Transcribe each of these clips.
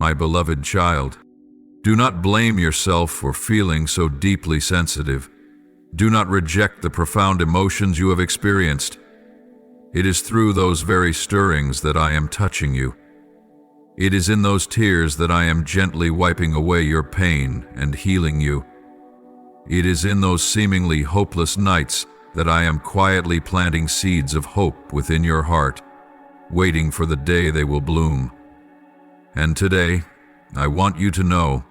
My beloved child, do not blame yourself for feeling so deeply sensitive. Do not reject the profound emotions you have experienced. It is through those very stirrings that I am touching you. It is in those tears that I am gently wiping away your pain and healing you. It is in those seemingly hopeless nights that I am quietly planting seeds of hope within your heart, waiting for the day they will bloom. And today, I want you to know,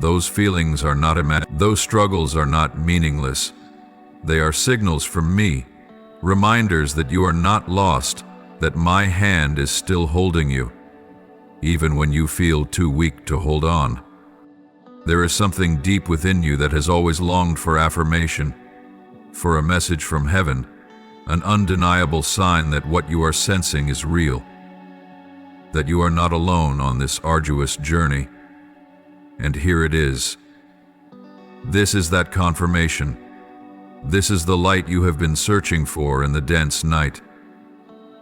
those feelings are not those struggles are not meaningless. They are signals from me, reminders that you are not lost, that my hand is still holding you, even when you feel too weak to hold on. There is something deep within you that has always longed for affirmation, for a message from heaven, an undeniable sign that what you are sensing is real, that you are not alone on this arduous journey. And here it is. This is that confirmation. This is the light you have been searching for in the dense night.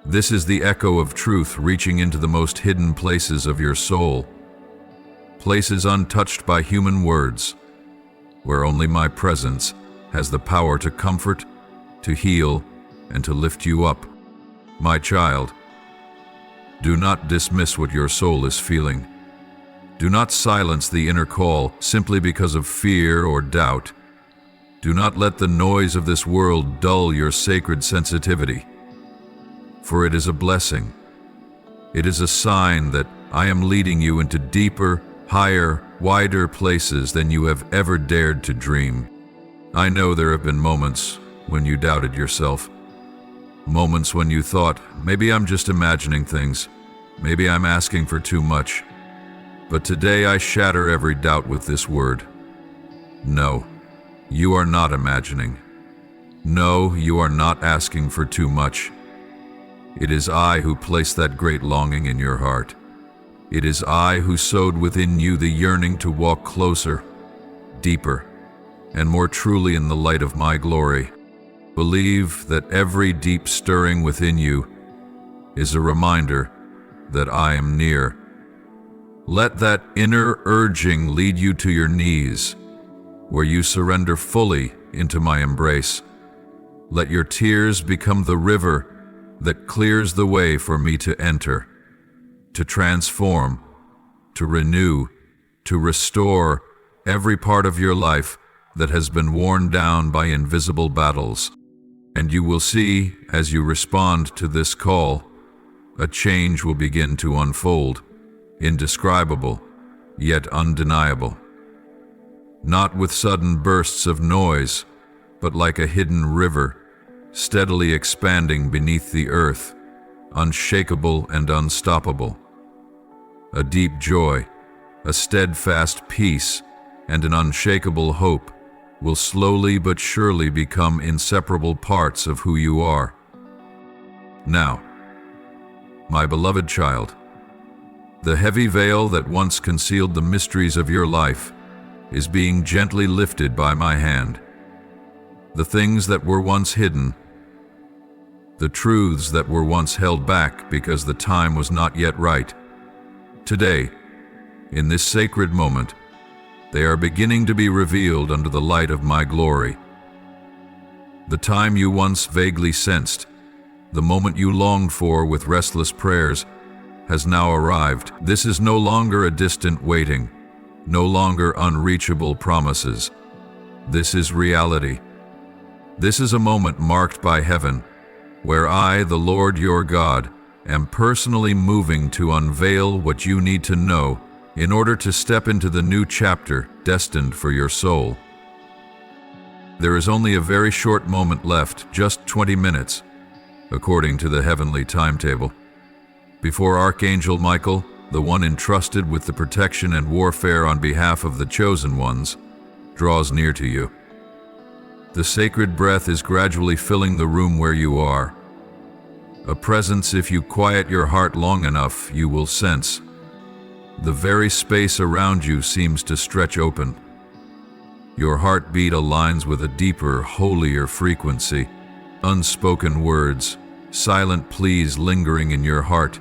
This is the echo of truth reaching into the most hidden places of your soul, places untouched by human words, where only my presence has the power to comfort, to heal, and to lift you up. My child, do not dismiss what your soul is feeling. Do not silence the inner call simply because of fear or doubt. Do not let the noise of this world dull your sacred sensitivity, for it is a blessing. It is a sign that I am leading you into deeper, higher, wider places than you have ever dared to dream. I know there have been moments when you doubted yourself, moments when you thought, maybe I'm just imagining things, maybe I'm asking for too much. But today I shatter every doubt with this word. No, you are not imagining. No, you are not asking for too much. It is I who placed that great longing in your heart. It is I who sowed within you the yearning to walk closer, deeper, and more truly in the light of my glory. Believe that every deep stirring within you is a reminder that I am near. Let that inner urging lead you to your knees, where you surrender fully into my embrace. Let your tears become the river that clears the way for me to enter, to transform, to renew, to restore every part of your life that has been worn down by invisible battles. And you will see, as you respond to this call, a change will begin to unfold, indescribable, yet undeniable. Not with sudden bursts of noise, but like a hidden river, steadily expanding beneath the earth, unshakable and unstoppable. A deep joy, a steadfast peace, and an unshakable hope will slowly but surely become inseparable parts of who you are. Now, my beloved child, the heavy veil that once concealed the mysteries of your life is being gently lifted by my hand. The things that were once hidden, the truths that were once held back because the time was not yet right, today, in this sacred moment, they are beginning to be revealed under the light of my glory. The time you once vaguely sensed, the moment you longed for with restless prayers, has now arrived. This is no longer a distant waiting, no longer unreachable promises. This is reality. This is a moment marked by heaven, where I, the Lord your God, am personally moving to unveil what you need to know in order to step into the new chapter destined for your soul. There is only a very short moment left, just 20 minutes, according to the heavenly timetable, before Archangel Michael, the one entrusted with the protection and warfare on behalf of the chosen ones, draws near to you. The sacred breath is gradually filling the room where you are. A presence, if you quiet your heart long enough, you will sense. The very space around you seems to stretch open. Your heartbeat aligns with a deeper, holier frequency. Unspoken words, silent pleas lingering in your heart,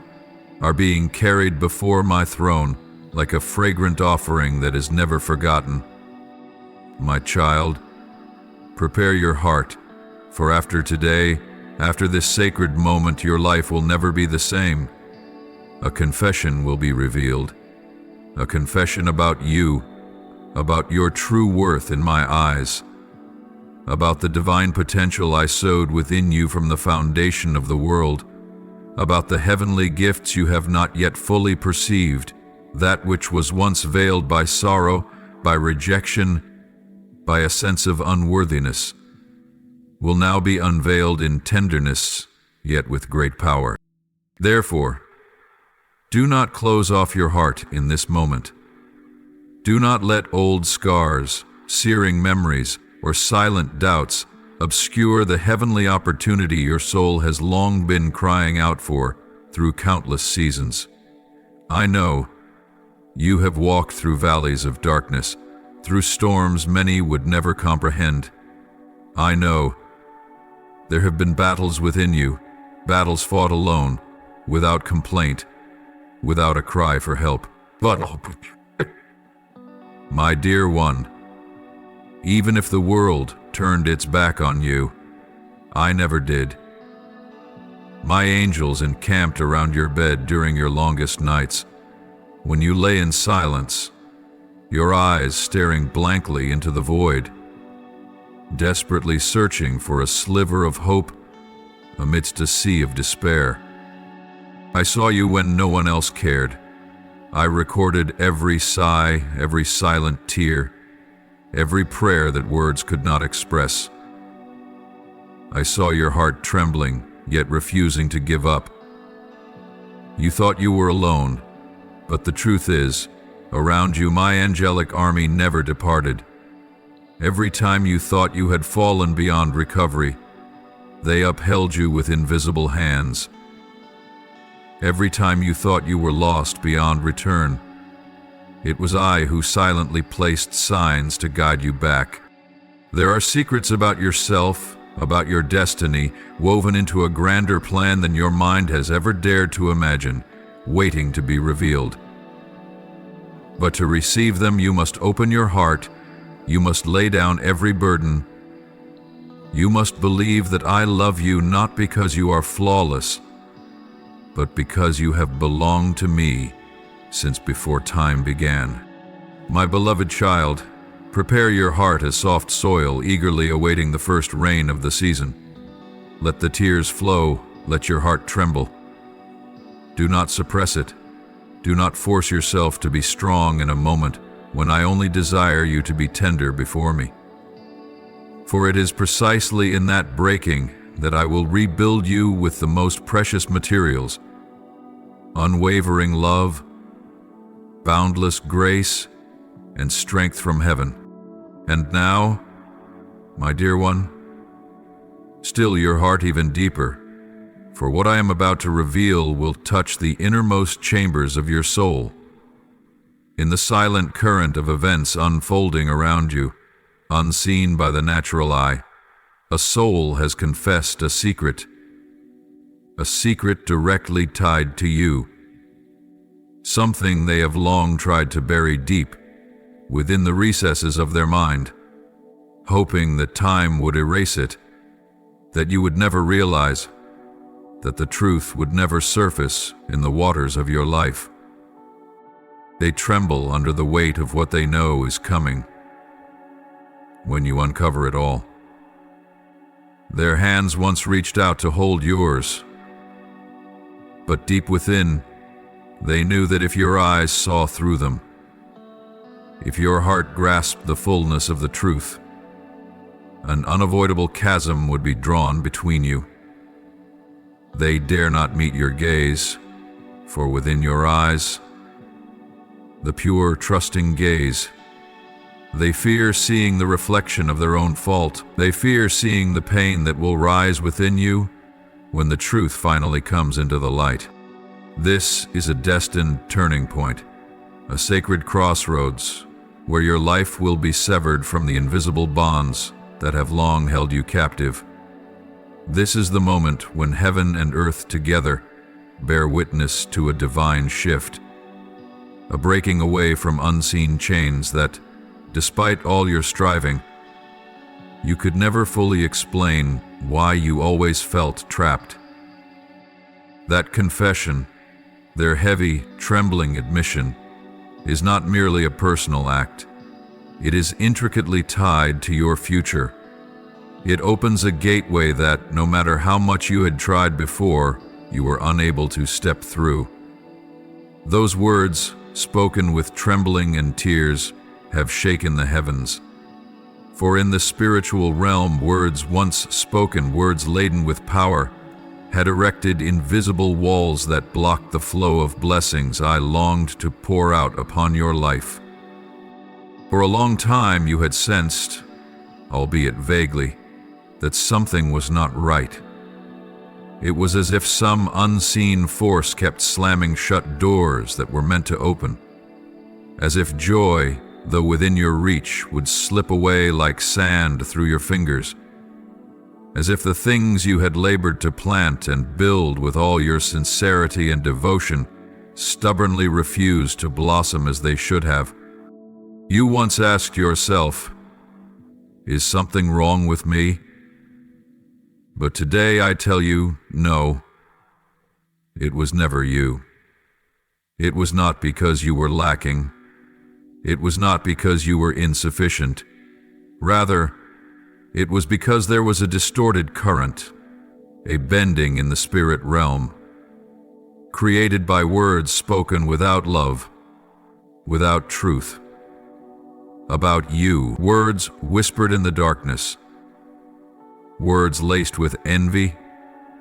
are being carried before my throne like a fragrant offering that is never forgotten. My child, prepare your heart, for after today, after this sacred moment, your life will never be the same. A confession will be revealed, a confession about you, about your true worth in my eyes, about the divine potential I sowed within you from the foundation of the world, about the heavenly gifts you have not yet fully perceived, that which was once veiled by sorrow, by rejection, by a sense of unworthiness, will now be unveiled in tenderness, yet with great power. Therefore, do not close off your heart in this moment. Do not let old scars, searing memories, or silent doubts obscure the heavenly opportunity your soul has long been crying out for through countless seasons. I know you have walked through valleys of darkness, through storms many would never comprehend. I know there have been battles within you, battles fought alone, without complaint, without a cry for help. But, my dear one, even if the world turned its back on you, I never did. My angels encamped around your bed during your longest nights, when you lay in silence, your eyes staring blankly into the void, desperately searching for a sliver of hope amidst a sea of despair. I saw you when no one else cared. I recorded every sigh, every silent tear, every prayer that words could not express. I saw your heart trembling, yet refusing to give up. You thought you were alone, but the truth is, around you my angelic army never departed. Every time you thought you had fallen beyond recovery, they upheld you with invisible hands. Every time you thought you were lost beyond return, it was I who silently placed signs to guide you back. There are secrets about yourself, about your destiny, woven into a grander plan than your mind has ever dared to imagine, waiting to be revealed. But to receive them, you must open your heart, you must lay down every burden. You must believe that I love you not because you are flawless, but because you have belonged to me since before time began. My beloved child, prepare your heart as soft soil, eagerly awaiting the first rain of the season. Let the tears flow, let your heart tremble. Do not suppress it. Do not force yourself to be strong in a moment when I only desire you to be tender before me. For it is precisely in that breaking that I will rebuild you with the most precious materials: unwavering love, boundless grace, and strength from heaven. And now, my dear one, still your heart even deeper, for what I am about to reveal will touch the innermost chambers of your soul. In the silent current of events unfolding around you, unseen by the natural eye, a soul has confessed a secret directly tied to you, something they have long tried to bury deep within the recesses of their mind, hoping that time would erase it, that you would never realize, that the truth would never surface in the waters of your life. They tremble under the weight of what they know is coming when you uncover it all. Their hands once reached out to hold yours, but deep within, they knew that if your eyes saw through them, if your heart grasped the fullness of the truth, an unavoidable chasm would be drawn between you. They dare not meet your gaze, for within your eyes, the pure, trusting gaze, they fear seeing the reflection of their own fault. They fear seeing the pain that will rise within you when the truth finally comes into the light. This is a destined turning point, a sacred crossroads where your life will be severed from the invisible bonds that have long held you captive. This is the moment when heaven and earth together bear witness to a divine shift, a breaking away from unseen chains that, despite all your striving, you could never fully explain why you always felt trapped. That confession, their heavy, trembling admission, is not merely a personal act. It is intricately tied to your future. It opens a gateway that, no matter how much you had tried before, you were unable to step through. Those words, spoken with trembling and tears, have shaken the heavens. For in the spiritual realm, words once spoken, words laden with power, had erected invisible walls that blocked the flow of blessings I longed to pour out upon your life. For a long time you had sensed, albeit vaguely, that something was not right. It was as if some unseen force kept slamming shut doors that were meant to open. As if joy, though within your reach, would slip away like sand through your fingers. As if the things you had labored to plant and build with all your sincerity and devotion stubbornly refused to blossom as they should have. You once asked yourself, "Is something wrong with me?" But today I tell you, no. It was never you. It was not because you were lacking. It was not because you were insufficient. Rather, it was because there was a distorted current, a bending in the spirit realm, created by words spoken without love, without truth. About you, words whispered in the darkness, words laced with envy,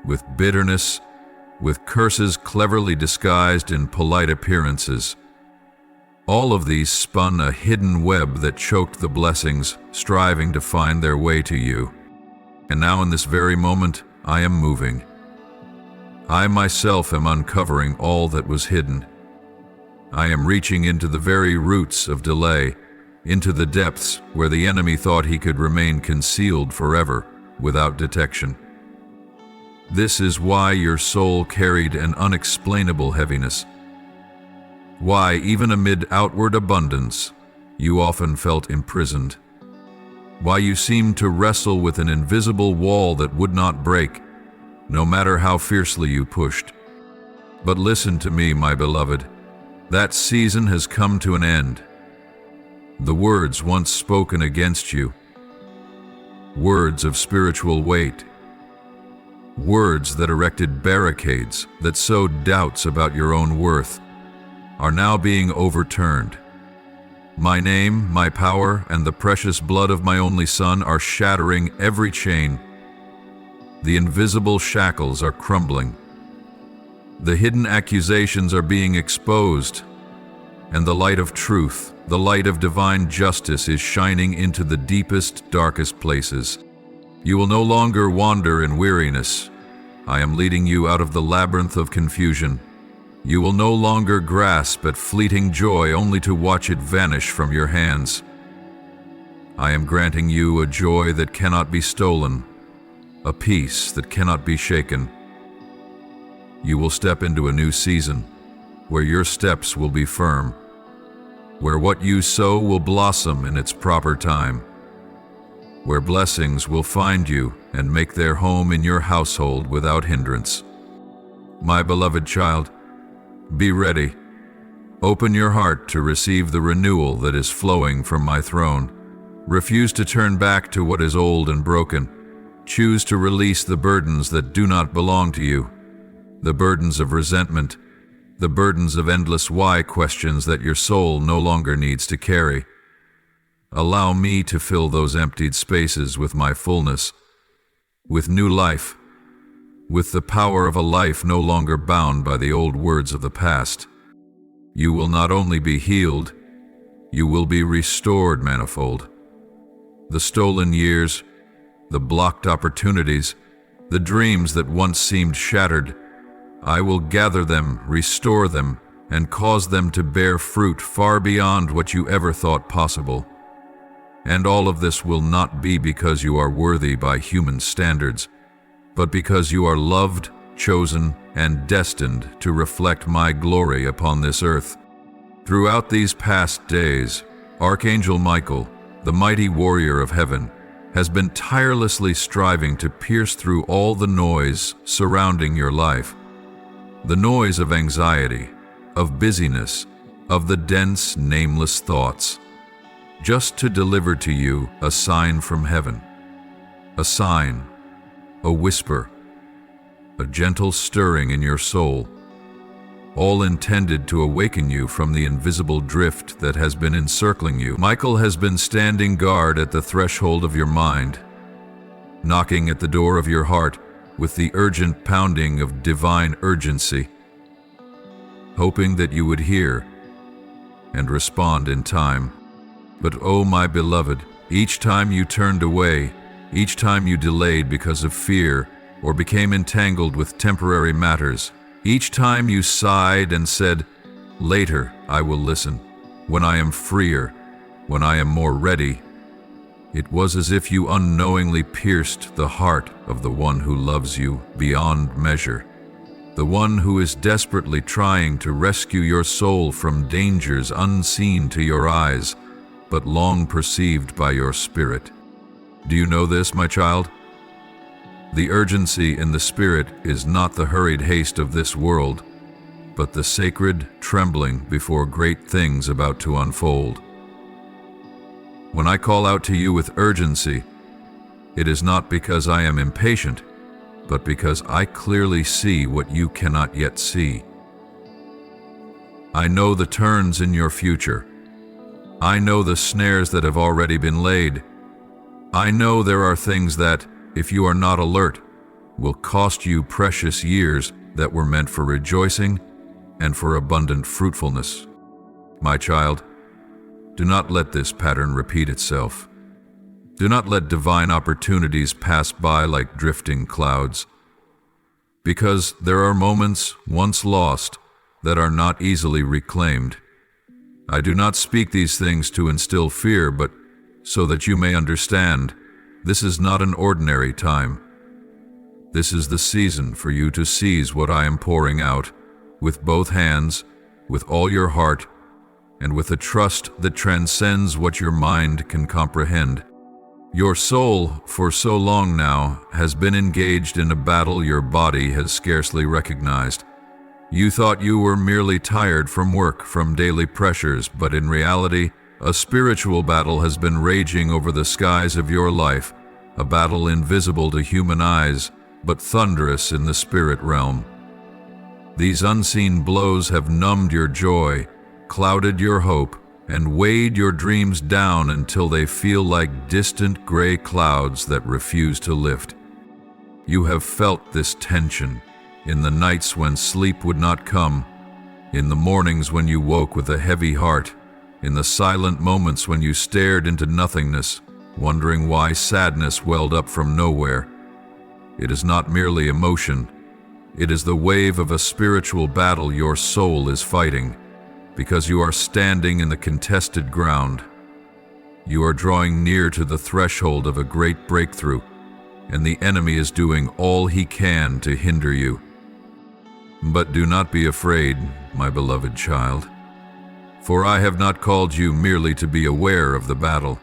with bitterness, with curses cleverly disguised in polite appearances. All of these spun a hidden web that choked the blessings, striving to find their way to you. And now in this very moment, I am moving. I myself am uncovering all that was hidden. I am reaching into the very roots of delay, into the depths where the enemy thought he could remain concealed forever without detection. This is why your soul carried an unexplainable heaviness. Why, even amid outward abundance, you often felt imprisoned. Why you seemed to wrestle with an invisible wall that would not break, no matter how fiercely you pushed. But listen to me, my beloved. That season has come to an end. The words once spoken against you, words of spiritual weight, words that erected barricades, that sowed doubts about your own worth, are now being overturned. My name, my power, and the precious blood of my only Son are shattering every chain. The invisible shackles are crumbling. The hidden accusations are being exposed, and the light of truth, the light of divine justice is shining into the deepest, darkest places. You will no longer wander in weariness. I am leading you out of the labyrinth of confusion. You will no longer grasp at fleeting joy only to watch it vanish from your hands. I am granting you a joy that cannot be stolen, a peace that cannot be shaken. You will step into a new season, where your steps will be firm, where what you sow will blossom in its proper time, where blessings will find you and make their home in your household without hindrance. My beloved child, be ready. Open your heart to receive the renewal that is flowing from my throne. Refuse to turn back to what is old and broken. Choose to release the burdens that do not belong to you, the burdens of resentment, the burdens of endless why questions that your soul no longer needs to carry. Allow me to fill those emptied spaces with my fullness, with new life, with the power of a life no longer bound by the old words of the past. You will not only be healed, you will be restored manifold. The stolen years, the blocked opportunities, the dreams that once seemed shattered, I will gather them, restore them, and cause them to bear fruit far beyond what you ever thought possible. And all of this will not be because you are worthy by human standards, but because you are loved, chosen, and destined to reflect my glory upon this earth. Throughout these past days, Archangel Michael, the mighty warrior of heaven, has been tirelessly striving to pierce through all the noise surrounding your life. The noise of anxiety, of busyness, of the dense, nameless thoughts, just to deliver to you a sign from heaven. A sign, a whisper, a gentle stirring in your soul, all intended to awaken you from the invisible drift that has been encircling you. Michael has been standing guard at the threshold of your mind, knocking at the door of your heart with the urgent pounding of divine urgency, hoping that you would hear and respond in time. But oh, my beloved, each time you turned away, each time you delayed because of fear or became entangled with temporary matters, each time you sighed and said, "Later I will listen, when I am freer, when I am more ready," it was as if you unknowingly pierced the heart of the one who loves you beyond measure, the one who is desperately trying to rescue your soul from dangers unseen to your eyes, but long perceived by your spirit. Do you know this, my child? The urgency in the spirit is not the hurried haste of this world, but the sacred trembling before great things about to unfold. When I call out to you with urgency, it is not because I am impatient, but because I clearly see what you cannot yet see. I know the turns in your future. I know the snares that have already been laid. I know there are things that, if you are not alert, will cost you precious years that were meant for rejoicing and for abundant fruitfulness. My child, do not let this pattern repeat itself. Do not let divine opportunities pass by like drifting clouds, because there are moments once lost that are not easily reclaimed. I do not speak these things to instill fear, but so that you may understand, this is not an ordinary time. This is the season for you to seize what I am pouring out, with both hands, with all your heart, and with a trust that transcends what your mind can comprehend. Your soul, for so long now, has been engaged in a battle your body has scarcely recognized. You thought you were merely tired from work, from daily pressures, but in reality, a spiritual battle has been raging over the skies of your life, a battle invisible to human eyes, but thunderous in the spirit realm. These unseen blows have numbed your joy, clouded your hope, and weighed your dreams down until they feel like distant gray clouds that refuse to lift. You have felt this tension in the nights when sleep would not come, in the mornings when you woke with a heavy heart, in the silent moments when you stared into nothingness, wondering why sadness welled up from nowhere. It is not merely emotion. It is the wave of a spiritual battle your soul is fighting, because you are standing in the contested ground. You are drawing near to the threshold of a great breakthrough, and the enemy is doing all he can to hinder you. But do not be afraid, my beloved child, for I have not called you merely to be aware of the battle.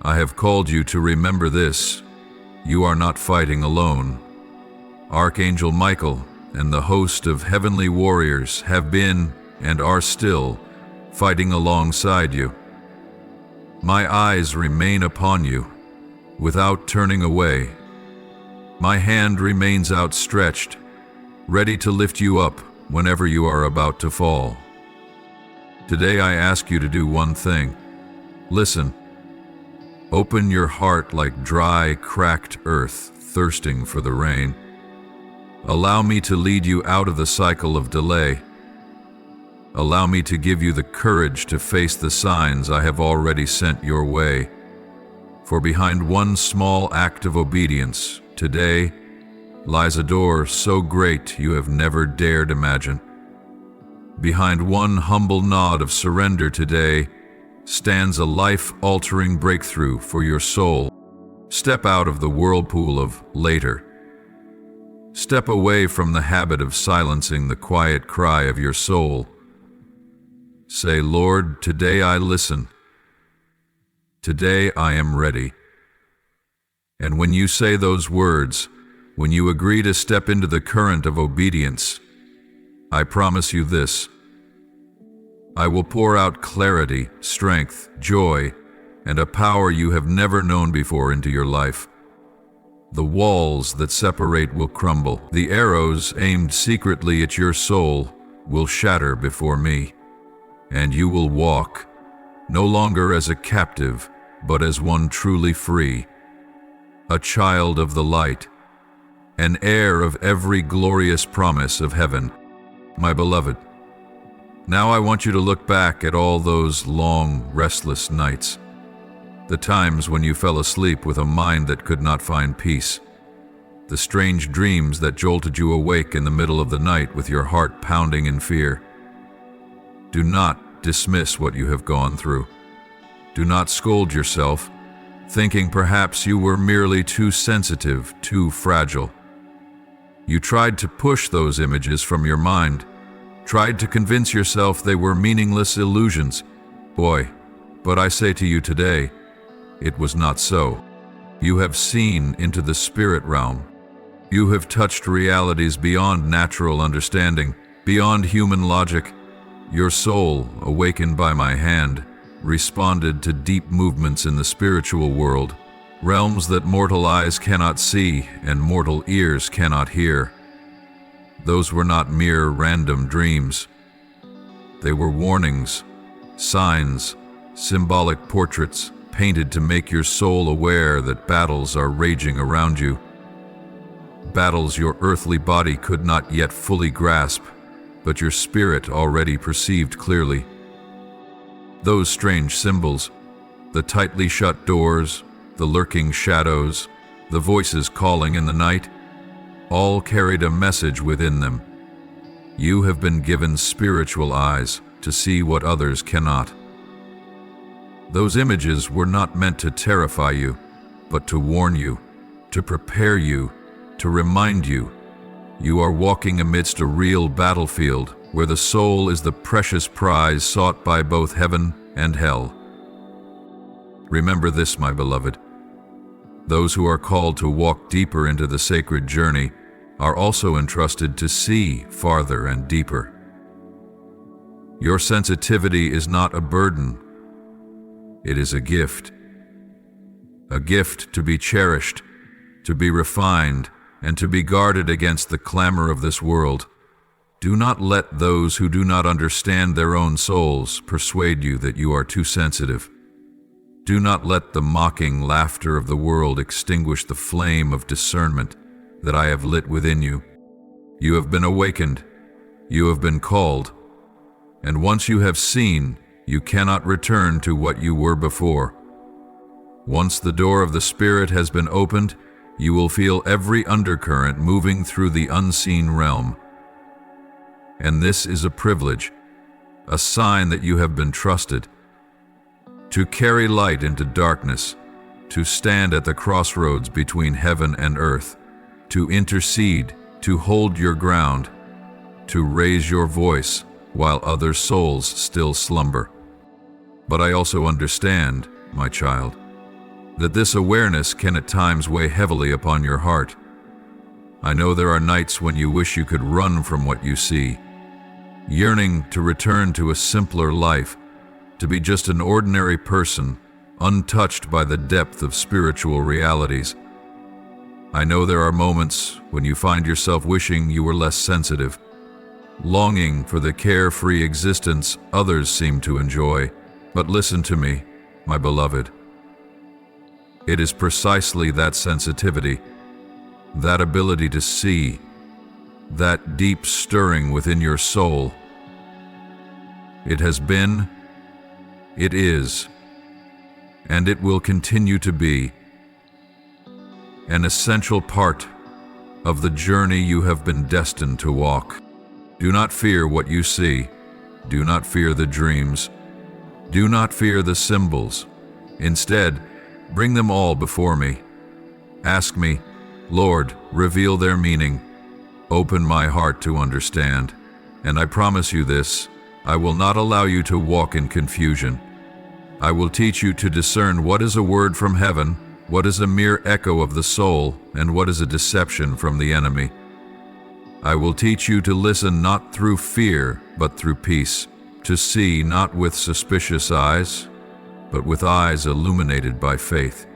I have called you to remember this: you are not fighting alone. Archangel Michael and the host of heavenly warriors have been and are still fighting alongside you. My eyes remain upon you, without turning away. My hand remains outstretched, ready to lift you up whenever you are about to fall. Today I ask you to do one thing. Listen. Open your heart like dry, cracked earth thirsting for the rain. Allow me to lead you out of the cycle of delay. Allow me to give you the courage to face the signs I have already sent your way. For behind one small act of obedience today lies a door so great you have never dared imagine. Behind one humble nod of surrender today stands a life-altering breakthrough for your soul. Step out of the whirlpool of later. Step away from the habit of silencing the quiet cry of your soul. Say, Lord, today I listen. Today I am ready. And when you say those words, when you agree to step into the current of obedience, I promise you this: I will pour out clarity, strength, joy, and a power you have never known before into your life. The walls that separate will crumble. The arrows aimed secretly at your soul will shatter before me, and you will walk, no longer as a captive, but as one truly free, a child of the light, an heir of every glorious promise of heaven. My beloved, now I want you to look back at all those long, restless nights, the times when you fell asleep with a mind that could not find peace, the strange dreams that jolted you awake in the middle of the night with your heart pounding in fear. Do not dismiss what you have gone through. Do not scold yourself, thinking perhaps you were merely too sensitive, too fragile. You tried to push those images from your mind, tried to convince yourself they were meaningless illusions. Boy, but I say to you today, it was not so. You have seen into the spirit realm. You have touched realities beyond natural understanding, beyond human logic. Your soul, awakened by my hand, responded to deep movements in the spiritual world, realms that mortal eyes cannot see and mortal ears cannot hear. Those were not mere random dreams. They were warnings, signs, symbolic portraits, painted to make your soul aware that battles are raging around you. Battles your earthly body could not yet fully grasp, but your spirit already perceived clearly. Those strange symbols, the tightly shut doors, the lurking shadows, the voices calling in the night, all carried a message within them. You have been given spiritual eyes to see what others cannot. Those images were not meant to terrify you, but to warn you, to prepare you, to remind you. You are walking amidst a real battlefield where the soul is the precious prize sought by both heaven and hell. Remember this, my beloved. Those who are called to walk deeper into the sacred journey are also entrusted to see farther and deeper. Your sensitivity is not a burden. It is a gift to be cherished, to be refined, and to be guarded against the clamor of this world. Do not let those who do not understand their own souls persuade you that you are too sensitive. Do not let the mocking laughter of the world extinguish the flame of discernment that I have lit within you. You have been awakened, you have been called, and once you have seen, you cannot return to what you were before. Once the door of the Spirit has been opened, you will feel every undercurrent moving through the unseen realm. And this is a privilege, a sign that you have been trusted. To carry light into darkness, to stand at the crossroads between heaven and earth, to intercede, to hold your ground, to raise your voice while other souls still slumber. But I also understand, my child, that this awareness can at times weigh heavily upon your heart. I know there are nights when you wish you could run from what you see, yearning to return to a simpler life, to be just an ordinary person, untouched by the depth of spiritual realities. I know there are moments when you find yourself wishing you were less sensitive, longing for the carefree existence others seem to enjoy. But listen to me, my beloved. It is precisely that sensitivity, that ability to see, that deep stirring within your soul. It has been, it is, and it will continue to be an essential part of the journey you have been destined to walk. Do not fear what you see. Do not fear the dreams. Do not fear the symbols. Instead, bring them all before me. Ask me, Lord, reveal their meaning, open my heart to understand, and I promise you this, I will not allow you to walk in confusion. I will teach you to discern what is a word from heaven, what is a mere echo of the soul, and what is a deception from the enemy. I will teach you to listen not through fear, but through peace, to see not with suspicious eyes, but with eyes illuminated by faith.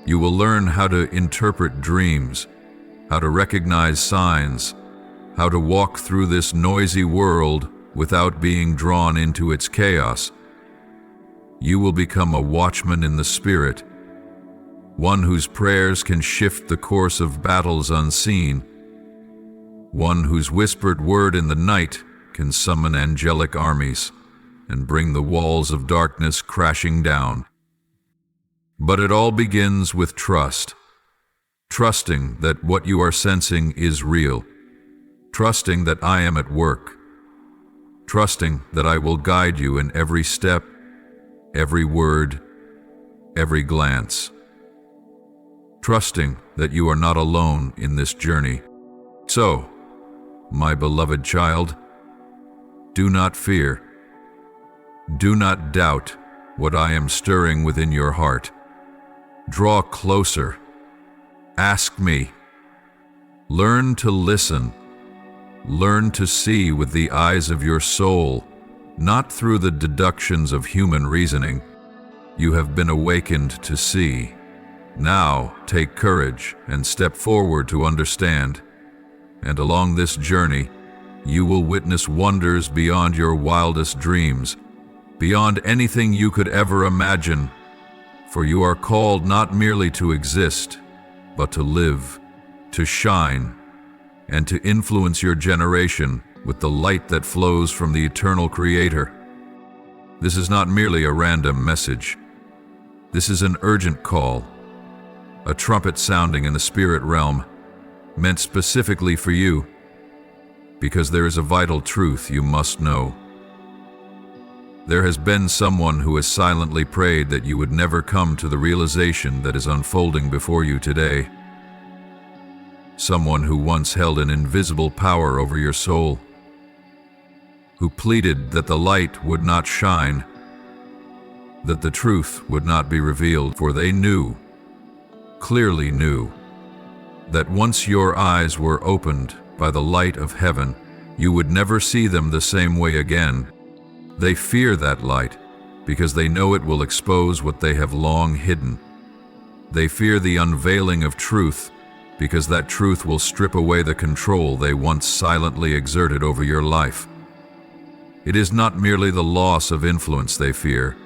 You will learn how to interpret dreams, how to recognize signs, how to walk through this noisy world without being drawn into its chaos. You will become a watchman in the Spirit, one whose prayers can shift the course of battles unseen, one whose whispered word in the night can summon angelic armies and bring the walls of darkness crashing down. But it all begins with trust. Trusting that what you are sensing is real. Trusting that I am at work. Trusting that I will guide you in every step, every word, every glance. Trusting that you are not alone in this journey. So, my beloved child, do not fear. Do not doubt what I am stirring within your heart. Draw closer. Ask me. Learn to listen. Learn to see with the eyes of your soul, not through the deductions of human reasoning. You have been awakened to see. Now take courage and step forward to understand. And along this journey, you will witness wonders beyond your wildest dreams, beyond anything you could ever imagine. For you are called not merely to exist, but to live, to shine, and to influence your generation with the light that flows from the eternal Creator. This is not merely a random message. This is an urgent call, a trumpet sounding in the spirit realm, meant specifically for you, because there is a vital truth you must know. There has been someone who has silently prayed that you would never come to the realization that is unfolding before you today. Someone who once held an invisible power over your soul, who pleaded that the light would not shine, that the truth would not be revealed, for they knew, clearly knew, that once your eyes were opened by the light of heaven, you would never see them the same way again. They fear that light because they know it will expose what they have long hidden. They fear the unveiling of truth because that truth will strip away the control they once silently exerted over your life. It is not merely the loss of influence they fear.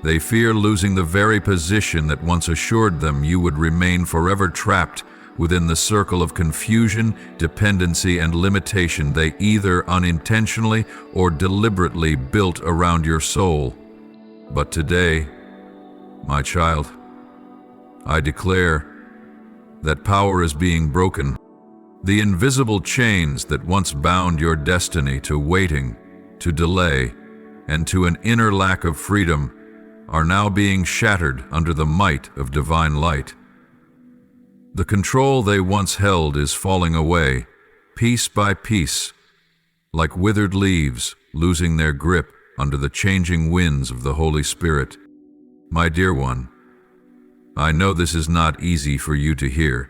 They fear losing the very position that once assured them you would remain forever trapped within the circle of confusion, dependency, and limitation they either unintentionally or deliberately built around your soul. But today, my child, I declare that power is being broken. The invisible chains that once bound your destiny to waiting, to delay, and to an inner lack of freedom are now being shattered under the might of divine light. The control they once held is falling away, piece by piece, like withered leaves losing their grip under the changing winds of the Holy Spirit. My dear one, I know this is not easy for you to hear.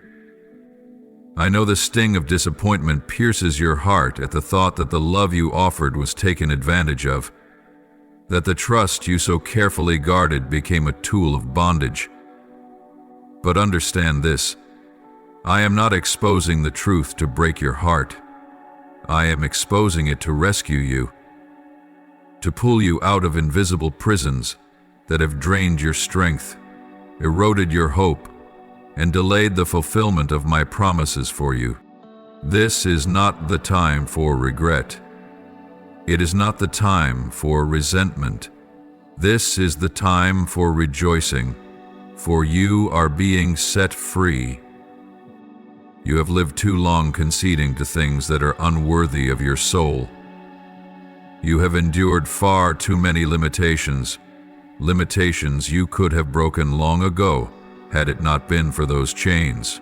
I know the sting of disappointment pierces your heart at the thought that the love you offered was taken advantage of, that the trust you so carefully guarded became a tool of bondage. But understand this. I am not exposing the truth to break your heart. I am exposing it to rescue you, to pull you out of invisible prisons that have drained your strength, eroded your hope, and delayed the fulfillment of my promises for you. This is not the time for regret. It is not the time for resentment. This is the time for rejoicing, for you are being set free. You have lived too long conceding to things that are unworthy of your soul. You have endured far too many limitations, limitations you could have broken long ago had it not been for those chains.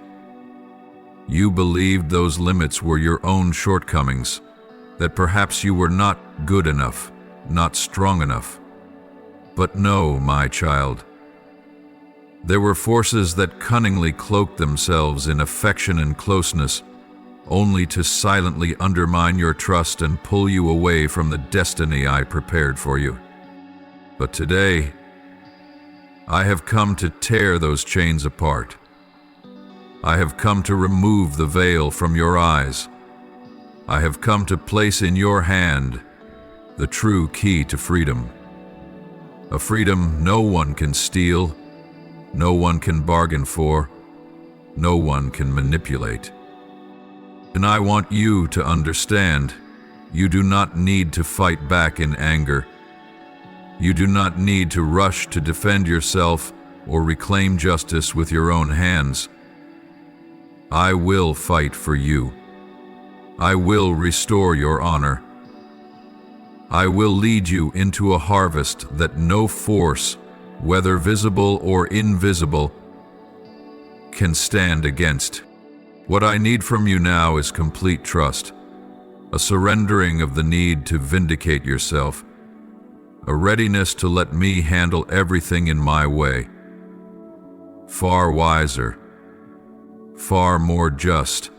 You believed those limits were your own shortcomings, that perhaps you were not good enough, not strong enough. But no, my child. There were forces that cunningly cloaked themselves in affection and closeness, only to silently undermine your trust and pull you away from the destiny I prepared for you. But today, I have come to tear those chains apart. I have come to remove the veil from your eyes. I have come to place in your hand the true key to freedom. A freedom no one can steal, no one can bargain for, no one can manipulate. And I want you to understand, you do not need to fight back in anger. You do not need to rush to defend yourself or reclaim justice with your own hands. I will fight for you. I will restore your honor. I will lead you into a harvest that no force, whether visible or invisible, can stand against. What I need from you now is complete trust, a surrendering of the need to vindicate yourself, a readiness to let me handle everything in my way. Far wiser, far more just,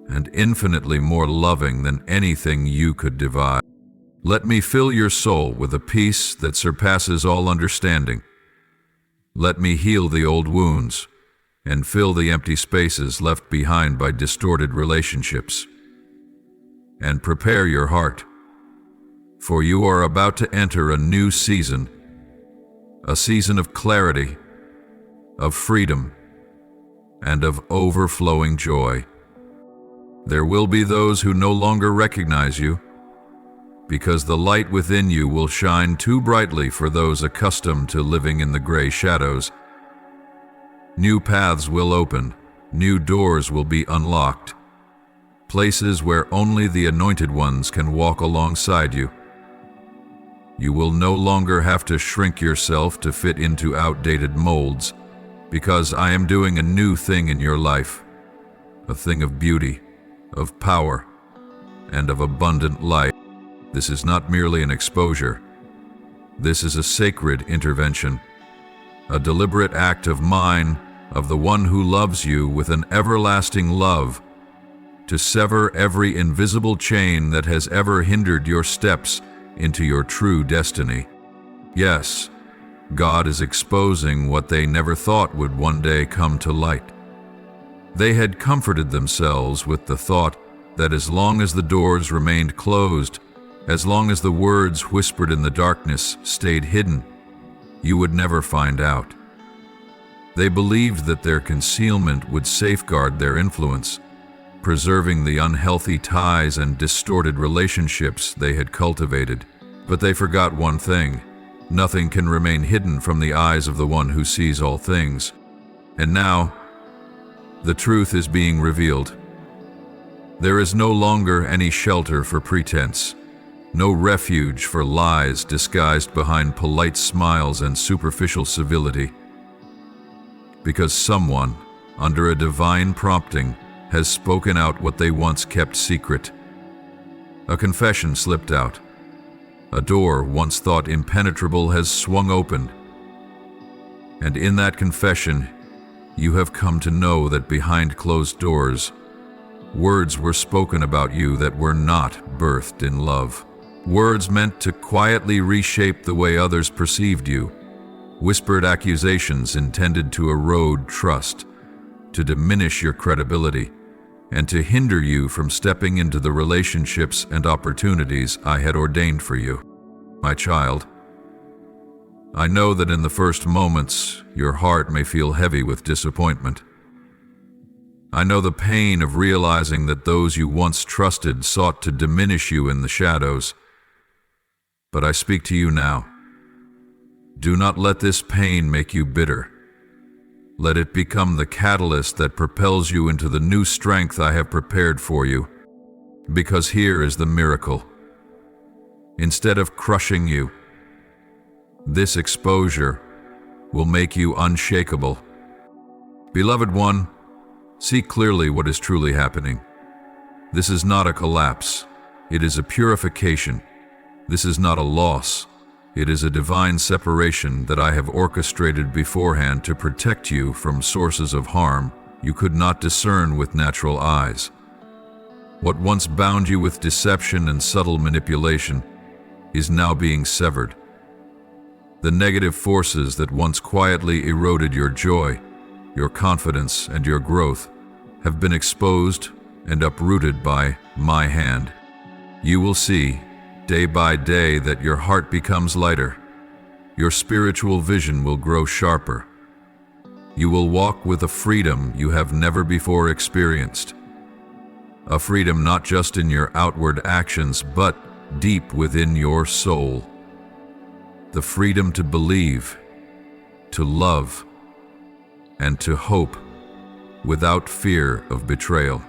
and infinitely more loving than anything you could devise. Let me fill your soul with a peace that surpasses all understanding. Let me heal the old wounds and fill the empty spaces left behind by distorted relationships. And prepare your heart, for you are about to enter a new season, a season of clarity, of freedom, and of overflowing joy. There will be those who no longer recognize you, because the light within you will shine too brightly for those accustomed to living in the gray shadows. New paths will open, new doors will be unlocked, places where only the anointed ones can walk alongside you. You will no longer have to shrink yourself to fit into outdated molds, because I am doing a new thing in your life, a thing of beauty, of power, and of abundant light. This is not merely an exposure. This is a sacred intervention, a deliberate act of mine, of the one who loves you with an everlasting love, to sever every invisible chain that has ever hindered your steps into your true destiny. Yes, God is exposing what they never thought would one day come to light. They had comforted themselves with the thought that as long as the doors remained closed, as long as the words whispered in the darkness stayed hidden, you would never find out. They believed that their concealment would safeguard their influence, preserving the unhealthy ties and distorted relationships they had cultivated. But they forgot one thing: nothing can remain hidden from the eyes of the one who sees all things. And now, the truth is being revealed. There is no longer any shelter for pretense, no refuge for lies disguised behind polite smiles and superficial civility. Because someone, under a divine prompting, has spoken out what they once kept secret. A confession slipped out. A door once thought impenetrable has swung open. And in that confession, you have come to know that behind closed doors, words were spoken about you that were not birthed in love. Words meant to quietly reshape the way others perceived you. Whispered accusations intended to erode trust, to diminish your credibility, and to hinder you from stepping into the relationships and opportunities I had ordained for you. My child, I know that in the first moments, your heart may feel heavy with disappointment. I know the pain of realizing that those you once trusted sought to diminish you in the shadows. But I speak to you now. Do not let this pain make you bitter. Let it become the catalyst that propels you into the new strength I have prepared for you. Because here is the miracle. Instead of crushing you, this exposure will make you unshakable. Beloved one, See clearly what is truly happening. This is not a collapse. It is a purification. This is not a loss. It is a divine separation that I have orchestrated beforehand to protect you from sources of harm you could not discern with natural eyes. What once bound you with deception and subtle manipulation is now being severed. The negative forces that once quietly eroded your joy, your confidence, and your growth have been exposed and uprooted by my hand. You will see, day by day, that your heart becomes lighter. Your spiritual vision will grow sharper. You will walk with a freedom you have never before experienced. A freedom not just in your outward actions, but deep within your soul. The freedom to believe, to love, and to hope without fear of betrayal.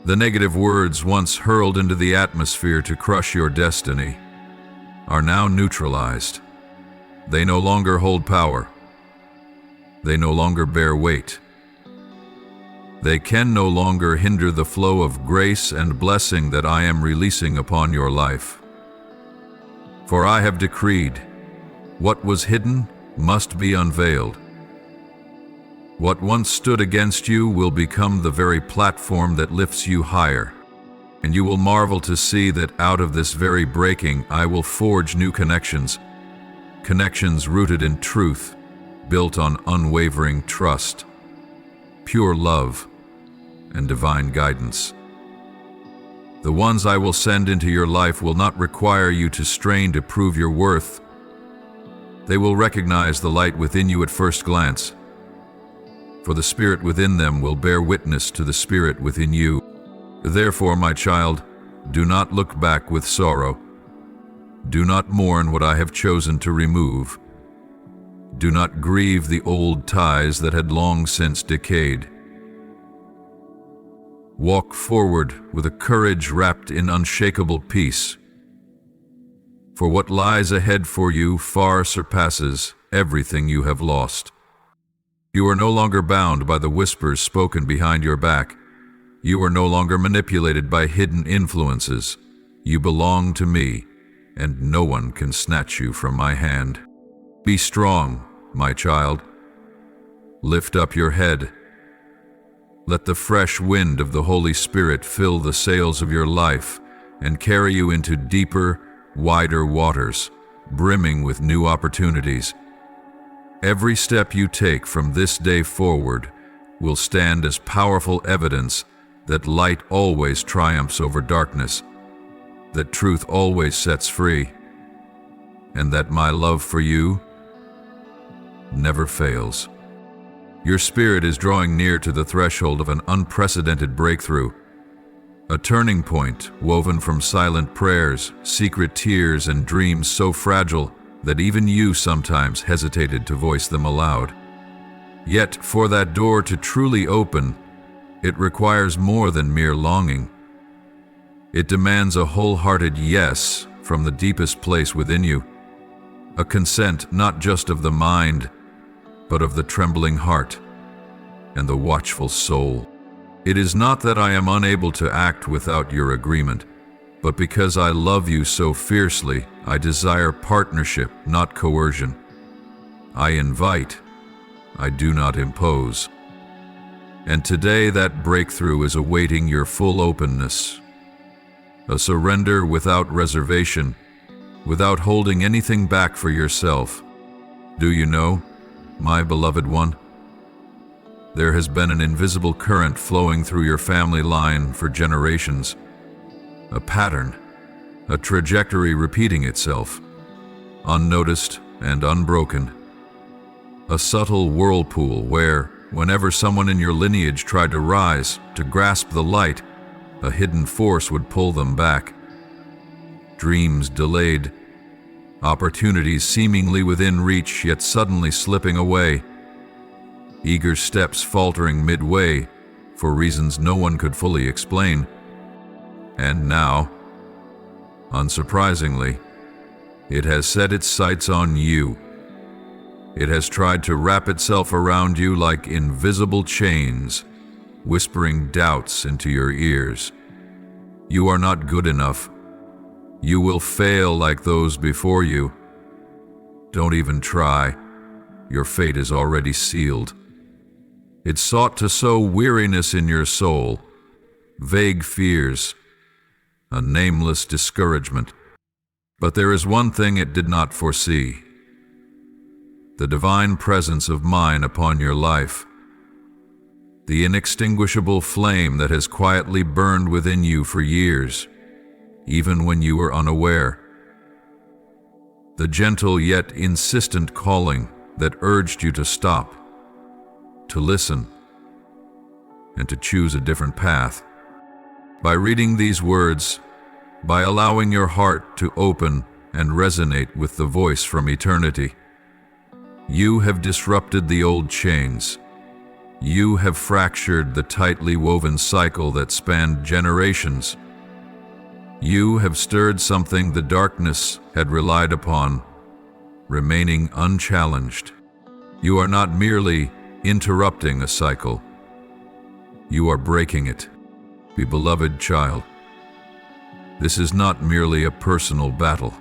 The negative words once hurled into the atmosphere to crush your destiny are now neutralized. They no longer hold power. They no longer bear weight. They can no longer hinder the flow of grace and blessing that I am releasing upon your life. For I have decreed, what was hidden must be unveiled. What once stood against you will become the very platform that lifts you higher. And you will marvel to see that out of this very breaking I will forge new connections. Connections rooted in truth, built on unwavering trust, pure love, and divine guidance. The ones I will send into your life will not require you to strain to prove your worth. They will recognize the light within you at first glance, for the Spirit within them will bear witness to the Spirit within you. Therefore, my child, do not look back with sorrow. Do not mourn what I have chosen to remove. Do not grieve the old ties that had long since decayed. Walk forward with a courage wrapped in unshakable peace. For what lies ahead for you far surpasses everything you have lost. You are no longer bound by the whispers spoken behind your back. You are no longer manipulated by hidden influences. You belong to me, and no one can snatch you from my hand. Be strong, my child. Lift up your head. Let the fresh wind of the Holy Spirit fill the sails of your life and carry you into deeper, wider waters, brimming with new opportunities. Every step you take from this day forward will stand as powerful evidence that light always triumphs over darkness, that truth always sets free, and that my love for you never fails. Your spirit is drawing near to the threshold of an unprecedented breakthrough, a turning point woven from silent prayers, secret tears, and dreams so fragile that even you sometimes hesitated to voice them aloud. Yet, for that door to truly open, it requires more than mere longing. It demands a wholehearted yes from the deepest place within you, a consent not just of the mind, but of the trembling heart and the watchful soul. It is not that I am unable to act without your agreement, but because I love you so fiercely, I desire partnership, not coercion. I invite, I do not impose. And today that breakthrough is awaiting your full openness, a surrender without reservation, without holding anything back for yourself. Do you know, my beloved one, there has been an invisible current flowing through your family line for generations, a pattern, a trajectory repeating itself, unnoticed and unbroken, a subtle whirlpool where, whenever someone in your lineage tried to rise, to grasp the light, a hidden force would pull them back. Dreams delayed, opportunities seemingly within reach yet suddenly slipping away, eager steps faltering midway for reasons no one could fully explain. And now, unsurprisingly, it has set its sights on you. It has tried to wrap itself around you like invisible chains, whispering doubts into your ears. You are not good enough. You will fail like those before you. Don't even try. Your fate is already sealed. It sought to sow weariness in your soul, vague fears, a nameless discouragement. But there is one thing it did not foresee: the divine presence of mine upon your life, the inextinguishable flame that has quietly burned within you for years, even when you were unaware, the gentle yet insistent calling that urged you to stop, to listen, and to choose a different path. By reading these words, by allowing your heart to open and resonate with the voice from eternity, you have disrupted the old chains. You have fractured the tightly woven cycle that spanned generations. You have stirred something the darkness had relied upon, remaining unchallenged. You are not merely interrupting a cycle. You are breaking it. Beloved child, this is not merely a personal battle.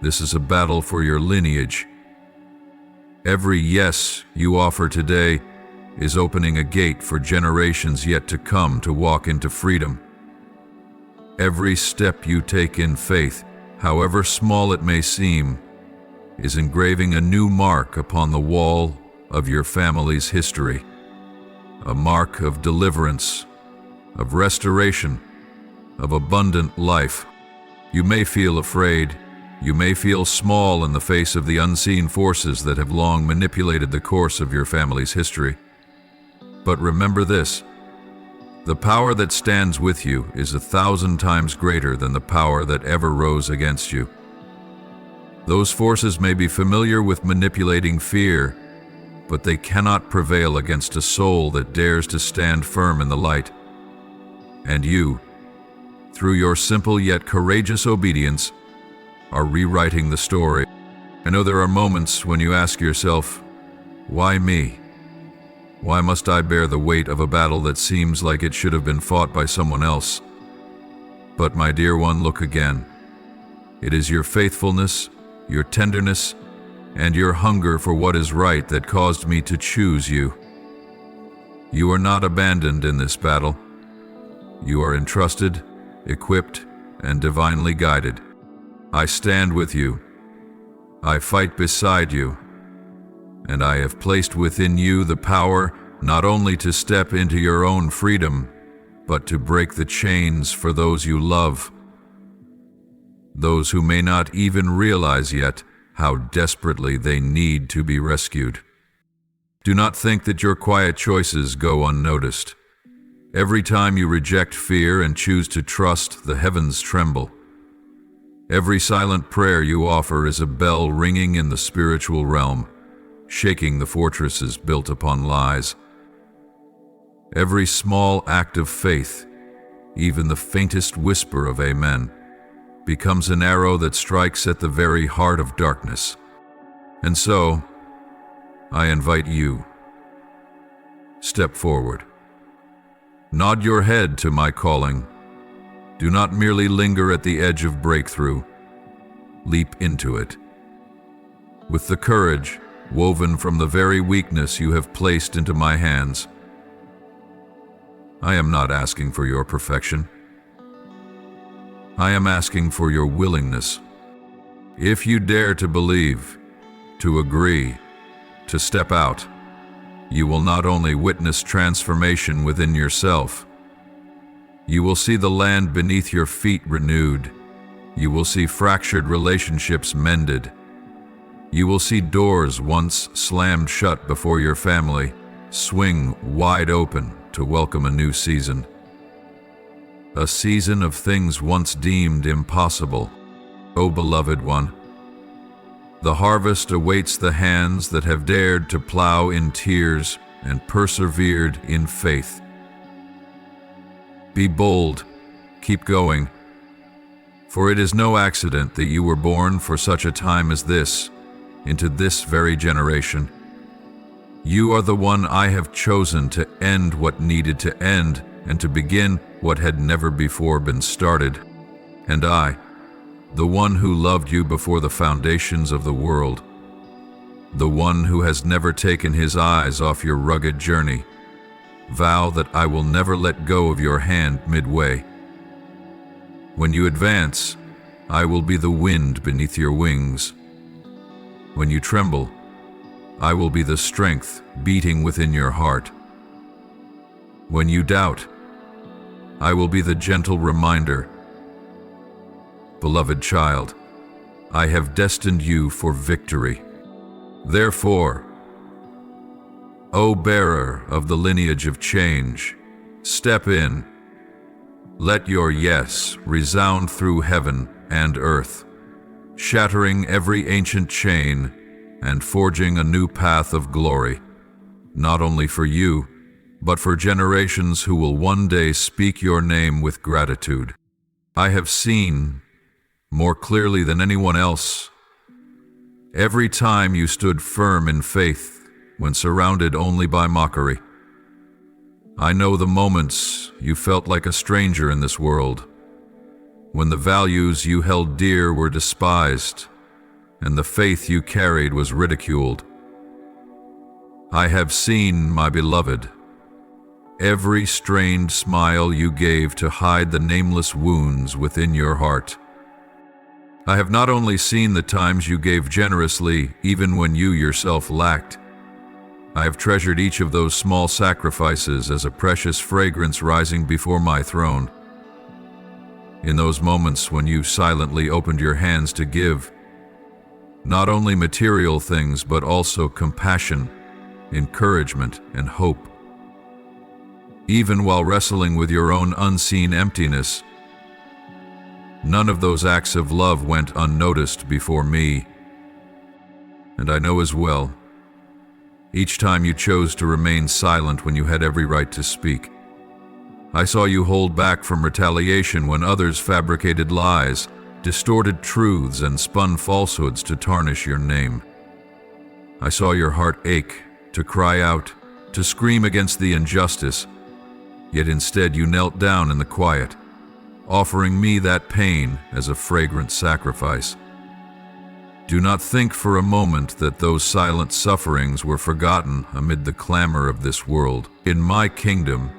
This is a battle for your lineage. Every yes you offer today is opening a gate for generations yet to come to walk into freedom. Every step you take in faith, however small it may seem, is engraving a new mark upon the wall of your family's history, a mark of deliverance, of restoration, of abundant life. You may feel afraid. You may feel small in the face of the unseen forces that have long manipulated the course of your family's history. But remember this: the power that stands with you is 1,000 times greater than the power that ever rose against you. Those forces may be familiar with manipulating fear, but they cannot prevail against a soul that dares to stand firm in the light. And you, through your simple yet courageous obedience, are rewriting the story. I know there are moments when you ask yourself, why me? Why must I bear the weight of a battle that seems like it should have been fought by someone else? But my dear one, look again. It is your faithfulness, your tenderness, and your hunger for what is right that caused me to choose you. You are not abandoned in this battle. You are entrusted, equipped, and divinely guided. I stand with you. I fight beside you. And I have placed within you the power not only to step into your own freedom, but to break the chains for those you love, those who may not even realize yet how desperately they need to be rescued. Do not think that your quiet choices go unnoticed. Every time you reject fear and choose to trust, the heavens tremble. Every silent prayer you offer is a bell ringing in the spiritual realm, shaking the fortresses built upon lies. Every small act of faith, even the faintest whisper of amen, becomes an arrow that strikes at the very heart of darkness. And so, I invite you. Step forward. Nod your head to my calling. Do not merely linger at the edge of breakthrough. Leap into it. With the courage woven from the very weakness you have placed into my hands. I am not asking for your perfection. I am asking for your willingness. If you dare to believe, to agree, to step out, you will not only witness transformation within yourself, you will see the land beneath your feet renewed. You will see fractured relationships mended. You will see doors once slammed shut before your family swing wide open to welcome a new season. A season of things once deemed impossible. O beloved one, the harvest awaits the hands that have dared to plow in tears and persevered in faith. Be bold, keep going, for it is no accident that you were born for such a time as this, into this very generation. You are the one I have chosen to end what needed to end and to begin what had never before been started. And I, the one who loved you before the foundations of the world, the one who has never taken his eyes off your rugged journey, vow that I will never let go of your hand midway. When you advance, I will be the wind beneath your wings. When you tremble, I will be the strength beating within your heart. When you doubt, I will be the gentle reminder. Beloved child, I have destined you for victory. Therefore, O bearer of the lineage of change, step in. Let your yes resound through heaven and earth, shattering every ancient chain and forging a new path of glory, not only for you, but for generations who will one day speak your name with gratitude. I have seen, more clearly than anyone else, every time you stood firm in faith when surrounded only by mockery. I know the moments you felt like a stranger in this world, when the values you held dear were despised and the faith you carried was ridiculed. I have seen, my beloved, every strained smile you gave to hide the nameless wounds within your heart. I have not only seen the times you gave generously even when you yourself lacked, I have treasured each of those small sacrifices as a precious fragrance rising before my throne. In those moments when you silently opened your hands to give, not only material things but also compassion, encouragement, and hope. Even while wrestling with your own unseen emptiness, none of those acts of love went unnoticed before me. And I know as well, each time you chose to remain silent when you had every right to speak. I saw you hold back from retaliation when others fabricated lies, distorted truths, and spun falsehoods to tarnish your name. I saw your heart ache to cry out, to scream against the injustice, yet instead you knelt down in the quiet, offering me that pain as a fragrant sacrifice. Do not think for a moment that those silent sufferings were forgotten amid the clamor of this world. In my kingdom,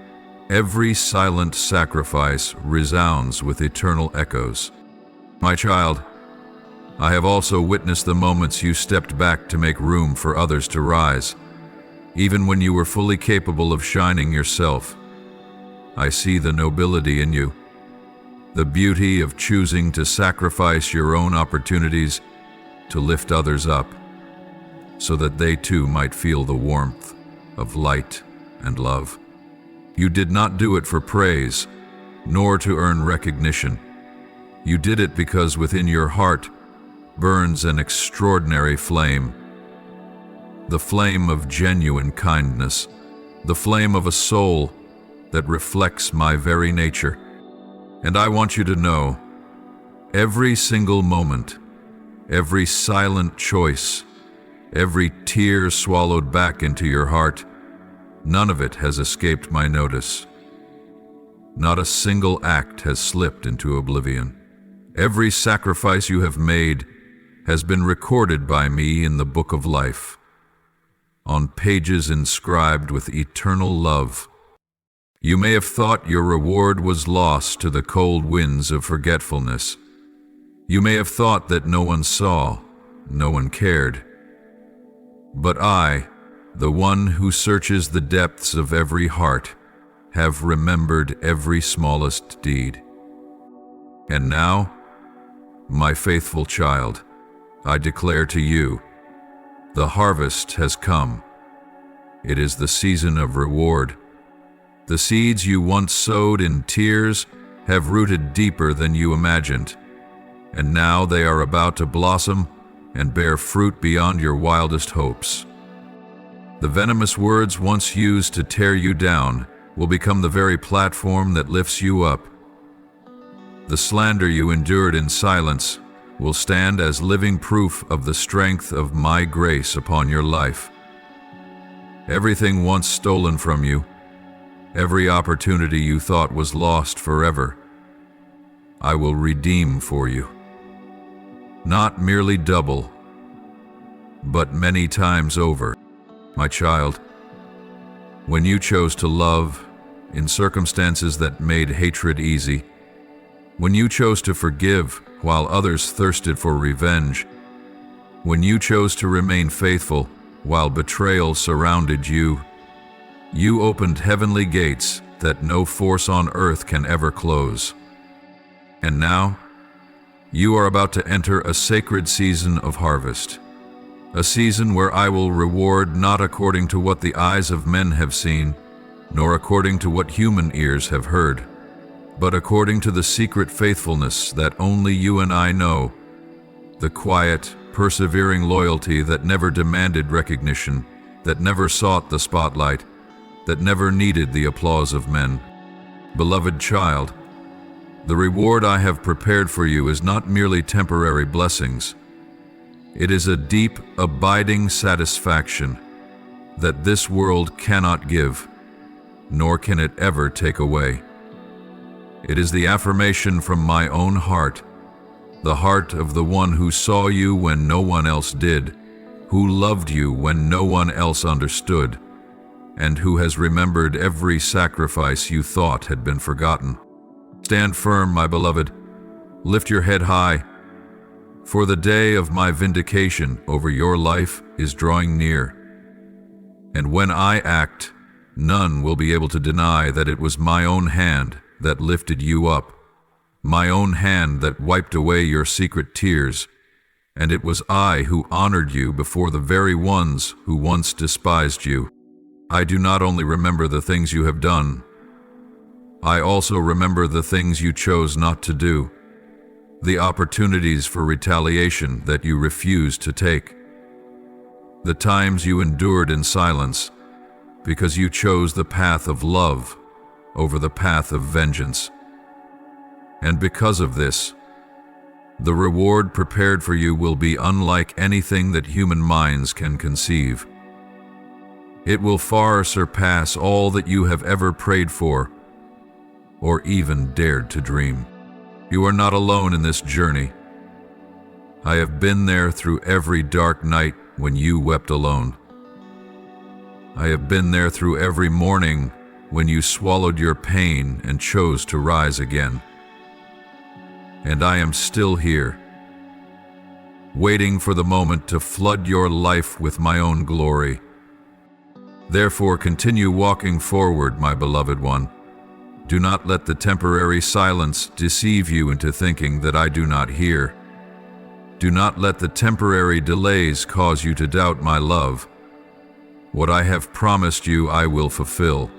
every silent sacrifice resounds with eternal echoes. My child, I have also witnessed the moments you stepped back to make room for others to rise, even when you were fully capable of shining yourself. I see the nobility in you, the beauty of choosing to sacrifice your own opportunities to lift others up, so that they too might feel the warmth of light and love. You did not do it for praise, nor to earn recognition. You did it because within your heart burns an extraordinary flame, the flame of genuine kindness, the flame of a soul that reflects my very nature. And I want you to know, every single moment, every silent choice, every tear swallowed back into your heart, none of it has escaped my notice. Not a single act has slipped into oblivion. Every sacrifice you have made has been recorded by me in the book of life, on pages inscribed with eternal love. You may have thought your reward was lost to the cold winds of forgetfulness. You may have thought that no one saw, no one cared. But I, the one who searches the depths of every heart, have remembered every smallest deed. And now, my faithful child, I declare to you, the harvest has come. It is the season of reward. The seeds you once sowed in tears have rooted deeper than you imagined, and now they are about to blossom and bear fruit beyond your wildest hopes. The venomous words once used to tear you down will become the very platform that lifts you up. The slander you endured in silence will stand as living proof of the strength of my grace upon your life. Everything once stolen from you, every opportunity you thought was lost forever, I will redeem for you. Not merely double, but many times over, my child. When you chose to love in circumstances that made hatred easy, when you chose to forgive while others thirsted for revenge, when you chose to remain faithful while betrayal surrounded you, you opened heavenly gates that no force on earth can ever close. And now, you are about to enter a sacred season of harvest, a season where I will reward not according to what the eyes of men have seen, nor according to what human ears have heard, but according to the secret faithfulness that only you and I know, the quiet, persevering loyalty that never demanded recognition, that never sought the spotlight, that never needed the applause of men. Beloved child, the reward I have prepared for you is not merely temporary blessings. It is a deep, abiding satisfaction that this world cannot give, nor can it ever take away. It is the affirmation from my own heart, the heart of the one who saw you when no one else did, who loved you when no one else understood, and who has remembered every sacrifice you thought had been forgotten. Stand firm, my beloved. Lift your head high, for the day of my vindication over your life is drawing near. And when I act, none will be able to deny that it was my own hand that lifted you up, my own hand that wiped away your secret tears, and it was I who honored you before the very ones who once despised you. I do not only remember the things you have done, I also remember the things you chose not to do, the opportunities for retaliation that you refused to take, the times you endured in silence because you chose the path of love over the path of vengeance. And because of this, the reward prepared for you will be unlike anything that human minds can conceive. It will far surpass all that you have ever prayed for or even dared to dream. You are not alone in this journey. I have been there through every dark night when you wept alone. I have been there through every morning when you swallowed your pain and chose to rise again. And I am still here, waiting for the moment to flood your life with my own glory. Therefore, continue walking forward, my beloved one. Do not let the temporary silence deceive you into thinking that I do not hear. Do not let the temporary delays cause you to doubt my love. What I have promised you, I will fulfill.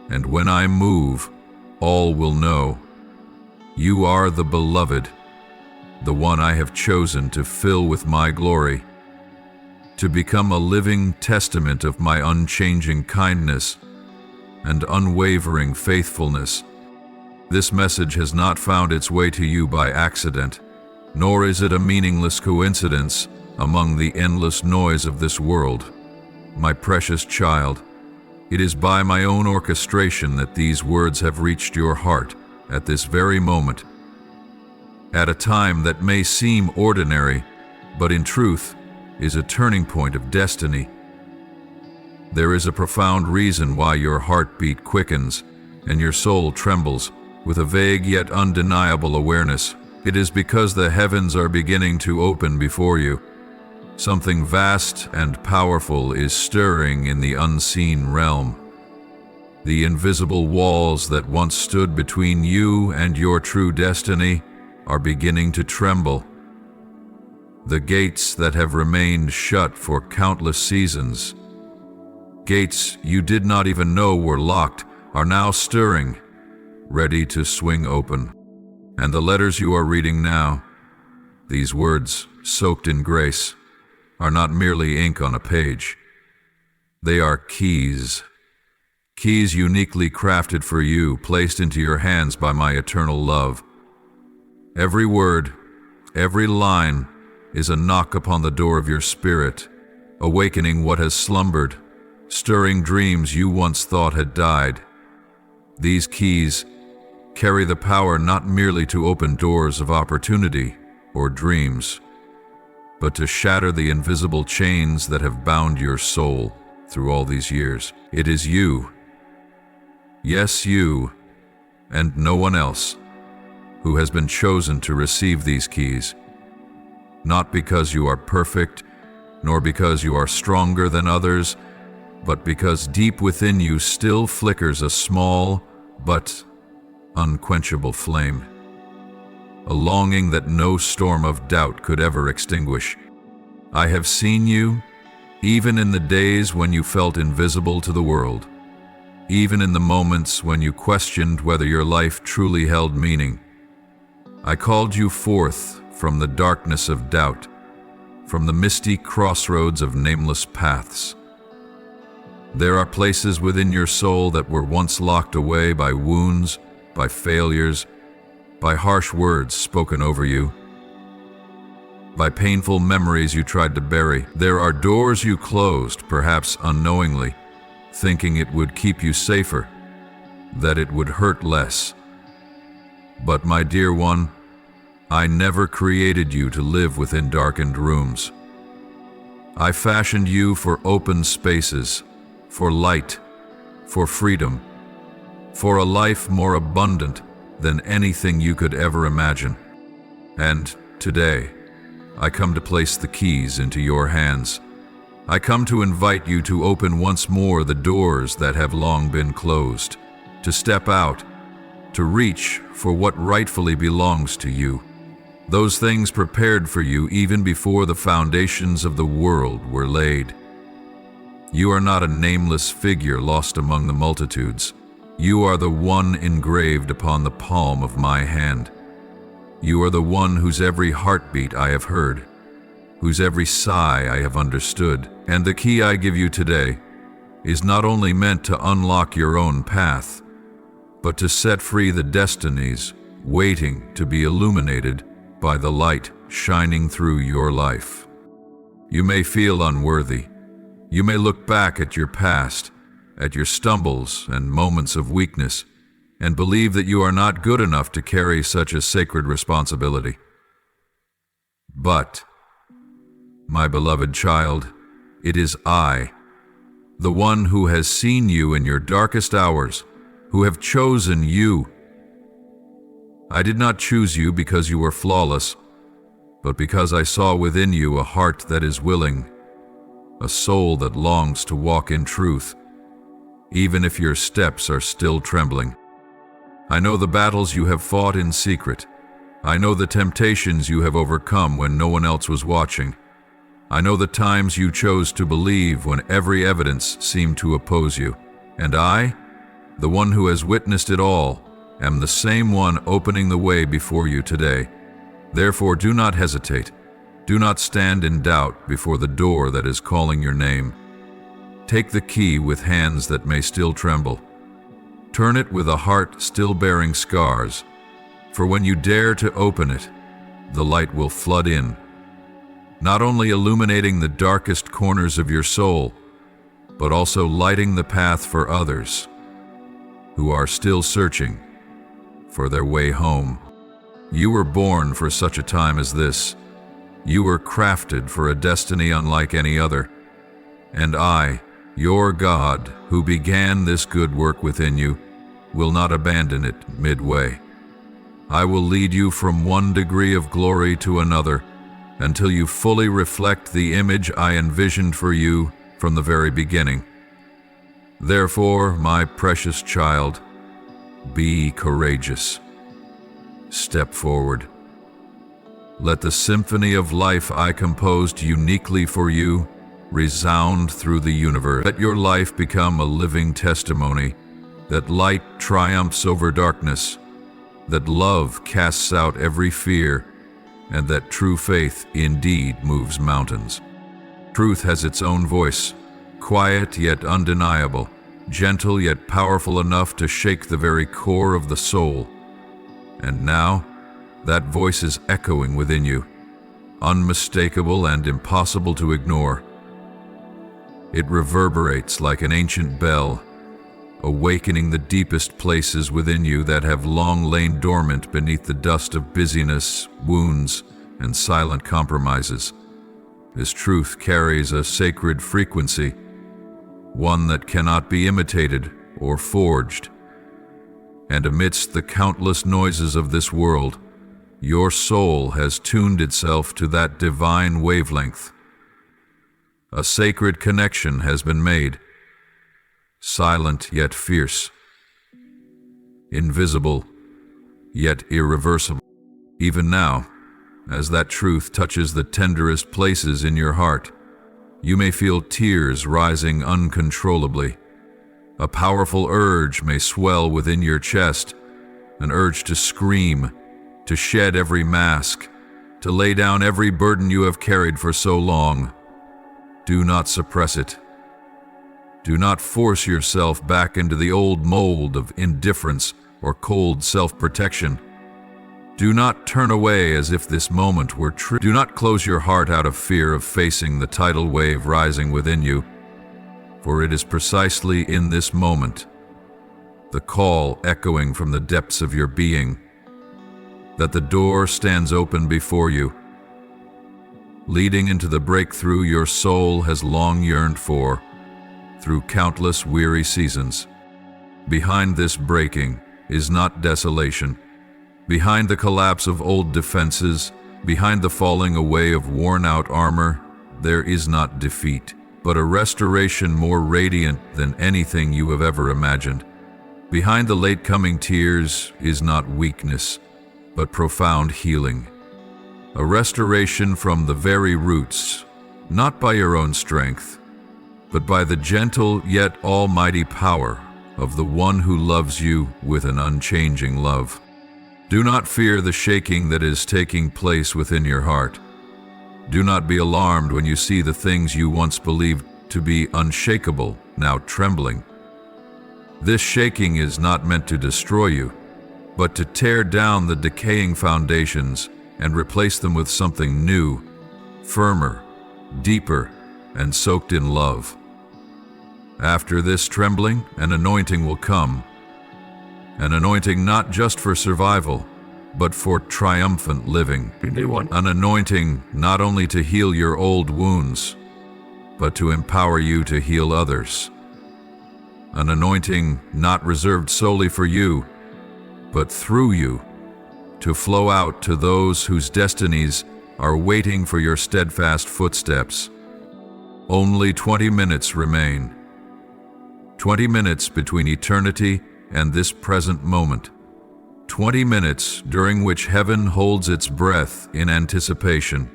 And when I move, all will know. You are the beloved, the one I have chosen to fill with my glory, to become a living testament of my unchanging kindness and unwavering faithfulness. This message has not found its way to you by accident, nor is it a meaningless coincidence among the endless noise of this world. My precious child, it is by my own orchestration that these words have reached your heart at this very moment, at a time that may seem ordinary, but in truth is a turning point of destiny. There is a profound reason why your heartbeat quickens and your soul trembles with a vague yet undeniable awareness. It is because the heavens are beginning to open before you. Something vast and powerful is stirring in the unseen realm. The invisible walls that once stood between you and your true destiny are beginning to tremble. The gates that have remained shut for countless seasons, gates you did not even know were locked, are now stirring, ready to swing open. And the letters you are reading now, these words soaked in grace, are not merely ink on a page. They are keys. Keys uniquely crafted for you, placed into your hands by my eternal love. Every word, every line is a knock upon the door of your spirit, awakening what has slumbered stirring dreams you once thought had died. These keys carry the power not merely to open doors of opportunity or dreams, but to shatter the invisible chains that have bound your soul through all these years. It is you, yes, you, and no one else, who has been chosen to receive these keys, not because you are perfect, nor because you are stronger than others, but because deep within you still flickers a small but unquenchable flame, a longing that no storm of doubt could ever extinguish. I have seen you, even in the days when you felt invisible to the world, even in the moments when you questioned whether your life truly held meaning. I called you forth from the darkness of doubt, from the misty crossroads of nameless paths. There are places within your soul that were once locked away by wounds, by failures, by harsh words spoken over you, by painful memories you tried to bury. There are doors you closed, perhaps unknowingly, thinking it would keep you safer, that it would hurt less. But my dear one, I never created you to live within darkened rooms. I fashioned you for open spaces, for light, for freedom, for a life more abundant than anything you could ever imagine. And today, I come to place the keys into your hands. I come to invite you to open once more the doors that have long been closed, to step out, to reach for what rightfully belongs to you, those things prepared for you even before the foundations of the world were laid. You are not a nameless figure lost among the multitudes. You are the one engraved upon the palm of my hand. You are the one whose every heartbeat I have heard, whose every sigh I have understood. And the key I give you today is not only meant to unlock your own path, but to set free the destinies waiting to be illuminated by the light shining through your life. You may feel unworthy. You may look back at your past, at your stumbles and moments of weakness, and believe that you are not good enough to carry such a sacred responsibility. But, my beloved child, it is I, the one who has seen you in your darkest hours, who have chosen you. I did not choose you because you were flawless, but because I saw within you a heart that is willing, a soul that longs to walk in truth, even if your steps are still trembling. I know the battles you have fought in secret. I know the temptations you have overcome when no one else was watching. I know the times you chose to believe when every evidence seemed to oppose you. And I, the one who has witnessed it all, am the same one opening the way before you today. Therefore, do not hesitate. Do not stand in doubt before the door that is calling your name. Take the key with hands that may still tremble. Turn it with a heart still bearing scars, for when you dare to open it, the light will flood in, not only illuminating the darkest corners of your soul, but also lighting the path for others who are still searching for their way home. You were born for such a time as this. You were crafted for a destiny unlike any other. And I, your God, who began this good work within you, will not abandon it midway. I will lead you from one degree of glory to another until you fully reflect the image I envisioned for you from the very beginning. Therefore, my precious child, be courageous. Step forward. Let the symphony of life I composed uniquely for you resound through the universe. Let your life become a living testimony that light triumphs over darkness, that love casts out every fear, and that true faith indeed moves mountains. Truth has its own voice, quiet yet undeniable, gentle yet powerful enough to shake the very core of the soul. And now, that voice is echoing within you, unmistakable and impossible to ignore. It reverberates like an ancient bell, awakening the deepest places within you that have long lain dormant beneath the dust of busyness, wounds, and silent compromises. This truth carries a sacred frequency, one that cannot be imitated or forged. And amidst the countless noises of this world, your soul has tuned itself to that divine wavelength. A sacred connection has been made, silent yet fierce, invisible yet irreversible. Even now, as that truth touches the tenderest places in your heart, you may feel tears rising uncontrollably. A powerful urge may swell within your chest, an urge to scream, to shed every mask, to lay down every burden you have carried for so long. Do not suppress it. Do not force yourself back into the old mold of indifference or cold self-protection. Do not turn away as if this moment were true. Do not close your heart out of fear of facing the tidal wave rising within you, for it is precisely in this moment, the call echoing from the depths of your being, that the door stands open before you, leading into the breakthrough your soul has long yearned for, through countless weary seasons. Behind this breaking is not desolation. Behind the collapse of old defenses, behind the falling away of worn-out armor, there is not defeat, but a restoration more radiant than anything you have ever imagined. Behind the late-coming tears is not weakness, but profound healing. A restoration from the very roots, not by your own strength, but by the gentle yet almighty power of the one who loves you with an unchanging love. Do not fear the shaking that is taking place within your heart. Do not be alarmed when you see the things you once believed to be unshakable now trembling. This shaking is not meant to destroy you, but to tear down the decaying foundations and replace them with something new, firmer, deeper, and soaked in love. After this trembling, an anointing will come. An anointing not just for survival, but for triumphant living. An anointing not only to heal your old wounds, but to empower you to heal others. An anointing not reserved solely for you, but through you, to flow out to those whose destinies are waiting for your steadfast footsteps. Only 20 minutes remain. 20 minutes between eternity and this present moment. 20 minutes during which heaven holds its breath in anticipation.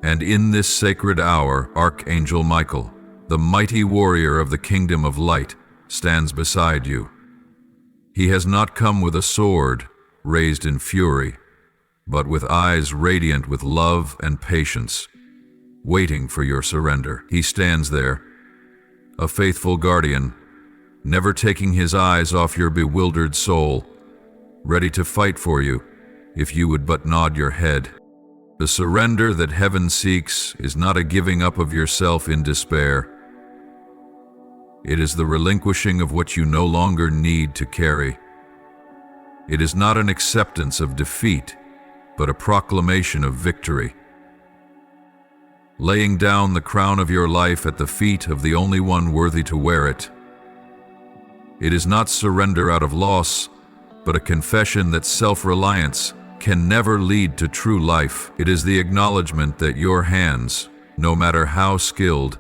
And in this sacred hour, Archangel Michael, the mighty warrior of the kingdom of light, stands beside you. He has not come with a sword raised in fury, but with eyes radiant with love and patience, waiting for your surrender. He stands there, a faithful guardian, never taking his eyes off your bewildered soul, ready to fight for you if you would but nod your head. The surrender that heaven seeks is not a giving up of yourself in despair. It is the relinquishing of what you no longer need to carry. It is not an acceptance of defeat, but a proclamation of victory. Laying down the crown of your life at the feet of the only one worthy to wear it. It is not surrender out of loss, but a confession that self-reliance can never lead to true life. It is the acknowledgement that your hands, no matter how skilled,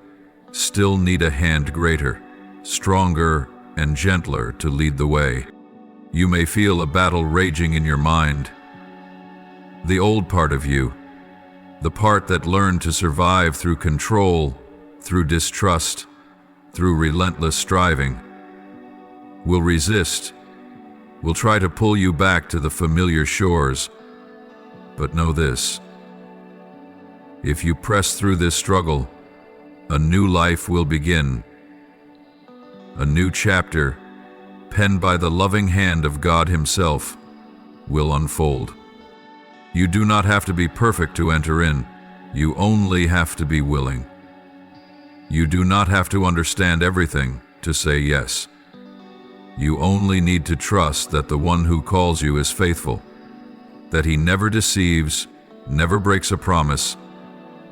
still need a hand greater, stronger, and gentler to lead the way. You may feel a battle raging in your mind. The old part of you, the part that learned to survive through control, through distrust, through relentless striving, will resist, will try to pull you back to the familiar shores. But know this: if you press through this struggle, a new life will begin. A new chapter, penned by the loving hand of God Himself, will unfold. You do not have to be perfect to enter in. You only have to be willing. You do not have to understand everything to say yes. You only need to trust that the one who calls you is faithful, that he never deceives, never breaks a promise,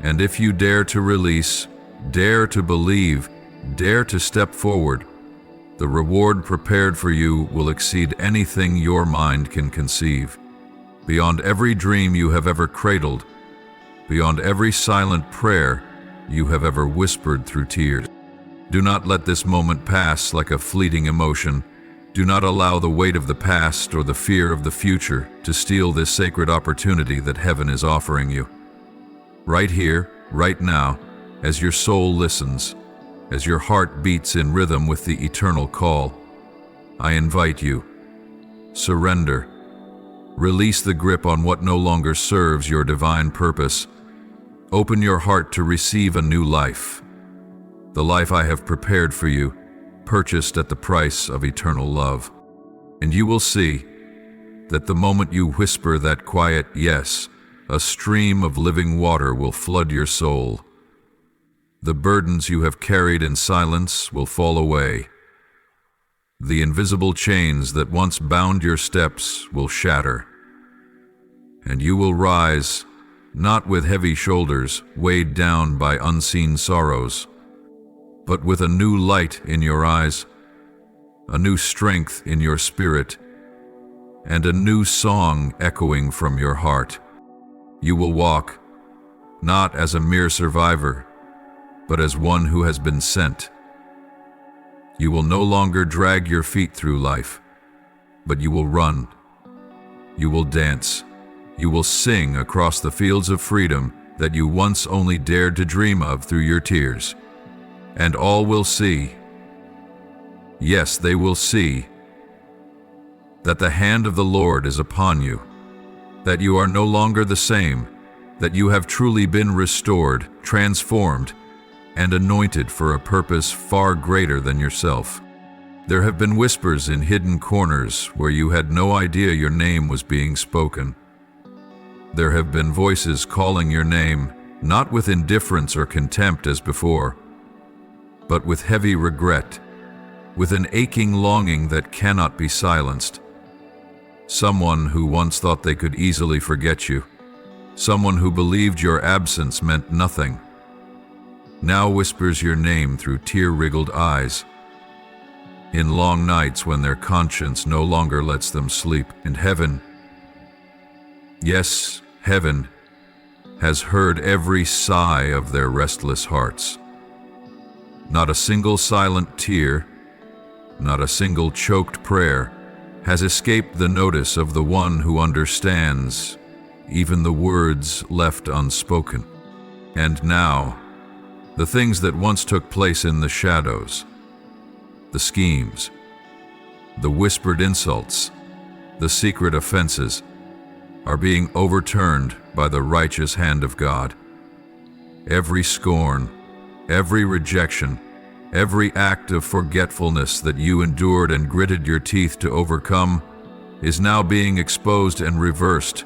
and if you dare to release, dare to believe, dare to step forward, the reward prepared for you will exceed anything your mind can conceive. Beyond every dream you have ever cradled, beyond every silent prayer you have ever whispered through tears. Do not let this moment pass like a fleeting emotion. Do not allow the weight of the past or the fear of the future to steal this sacred opportunity that heaven is offering you. Right here, right now, as your soul listens, as your heart beats in rhythm with the eternal call, I invite you, surrender. Release the grip on what no longer serves your divine purpose. Open your heart to receive a new life, the life I have prepared for you, purchased at the price of eternal love. And you will see that the moment you whisper that quiet yes, a stream of living water will flood your soul. The burdens you have carried in silence will fall away. The invisible chains that once bound your steps will shatter. And you will rise, not with heavy shoulders weighed down by unseen sorrows, but with a new light in your eyes, a new strength in your spirit, and a new song echoing from your heart. You will walk, not as a mere survivor, but as one who has been sent. You will no longer drag your feet through life, but you will run. You will dance. You will sing across the fields of freedom that you once only dared to dream of through your tears. And all will see, yes, they will see, that the hand of the Lord is upon you, that you are no longer the same, that you have truly been restored, transformed, and anointed for a purpose far greater than yourself. There have been whispers in hidden corners where you had no idea your name was being spoken. There have been voices calling your name, not with indifference or contempt as before, but with heavy regret, with an aching longing that cannot be silenced. Someone who once thought they could easily forget you, someone who believed your absence meant nothing, now whispers your name through tear-wriggled eyes. In long nights when their conscience no longer lets them sleep, and heaven, yes, heaven, has heard every sigh of their restless hearts. Not a single silent tear, not a single choked prayer has escaped the notice of the one who understands even the words left unspoken. And now, the things that once took place in the shadows, the schemes, the whispered insults, the secret offenses, are being overturned by the righteous hand of God. Every scorn, every rejection, every act of forgetfulness that you endured and gritted your teeth to overcome is now being exposed and reversed.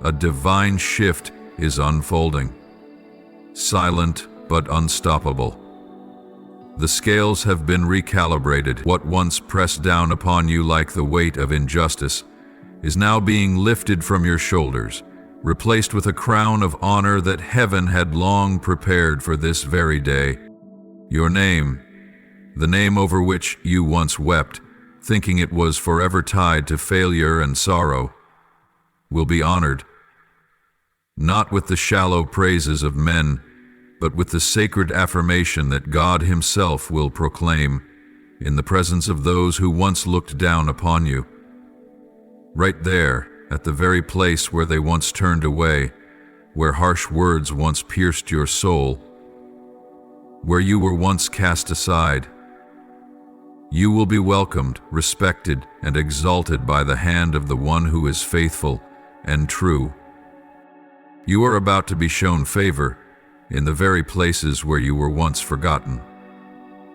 A divine shift is unfolding, silent but unstoppable. The scales have been recalibrated. What once pressed down upon you like the weight of injustice is now being lifted from your shoulders, replaced with a crown of honor that heaven had long prepared for this very day. Your name, the name over which you once wept, thinking it was forever tied to failure and sorrow, will be honored, not with the shallow praises of men, but with the sacred affirmation that God Himself will proclaim in the presence of those who once looked down upon you. Right there, at the very place where they once turned away, where harsh words once pierced your soul, where you were once cast aside, you will be welcomed, respected, and exalted by the hand of the one who is faithful and true. You are about to be shown favor in the very places where you were once forgotten.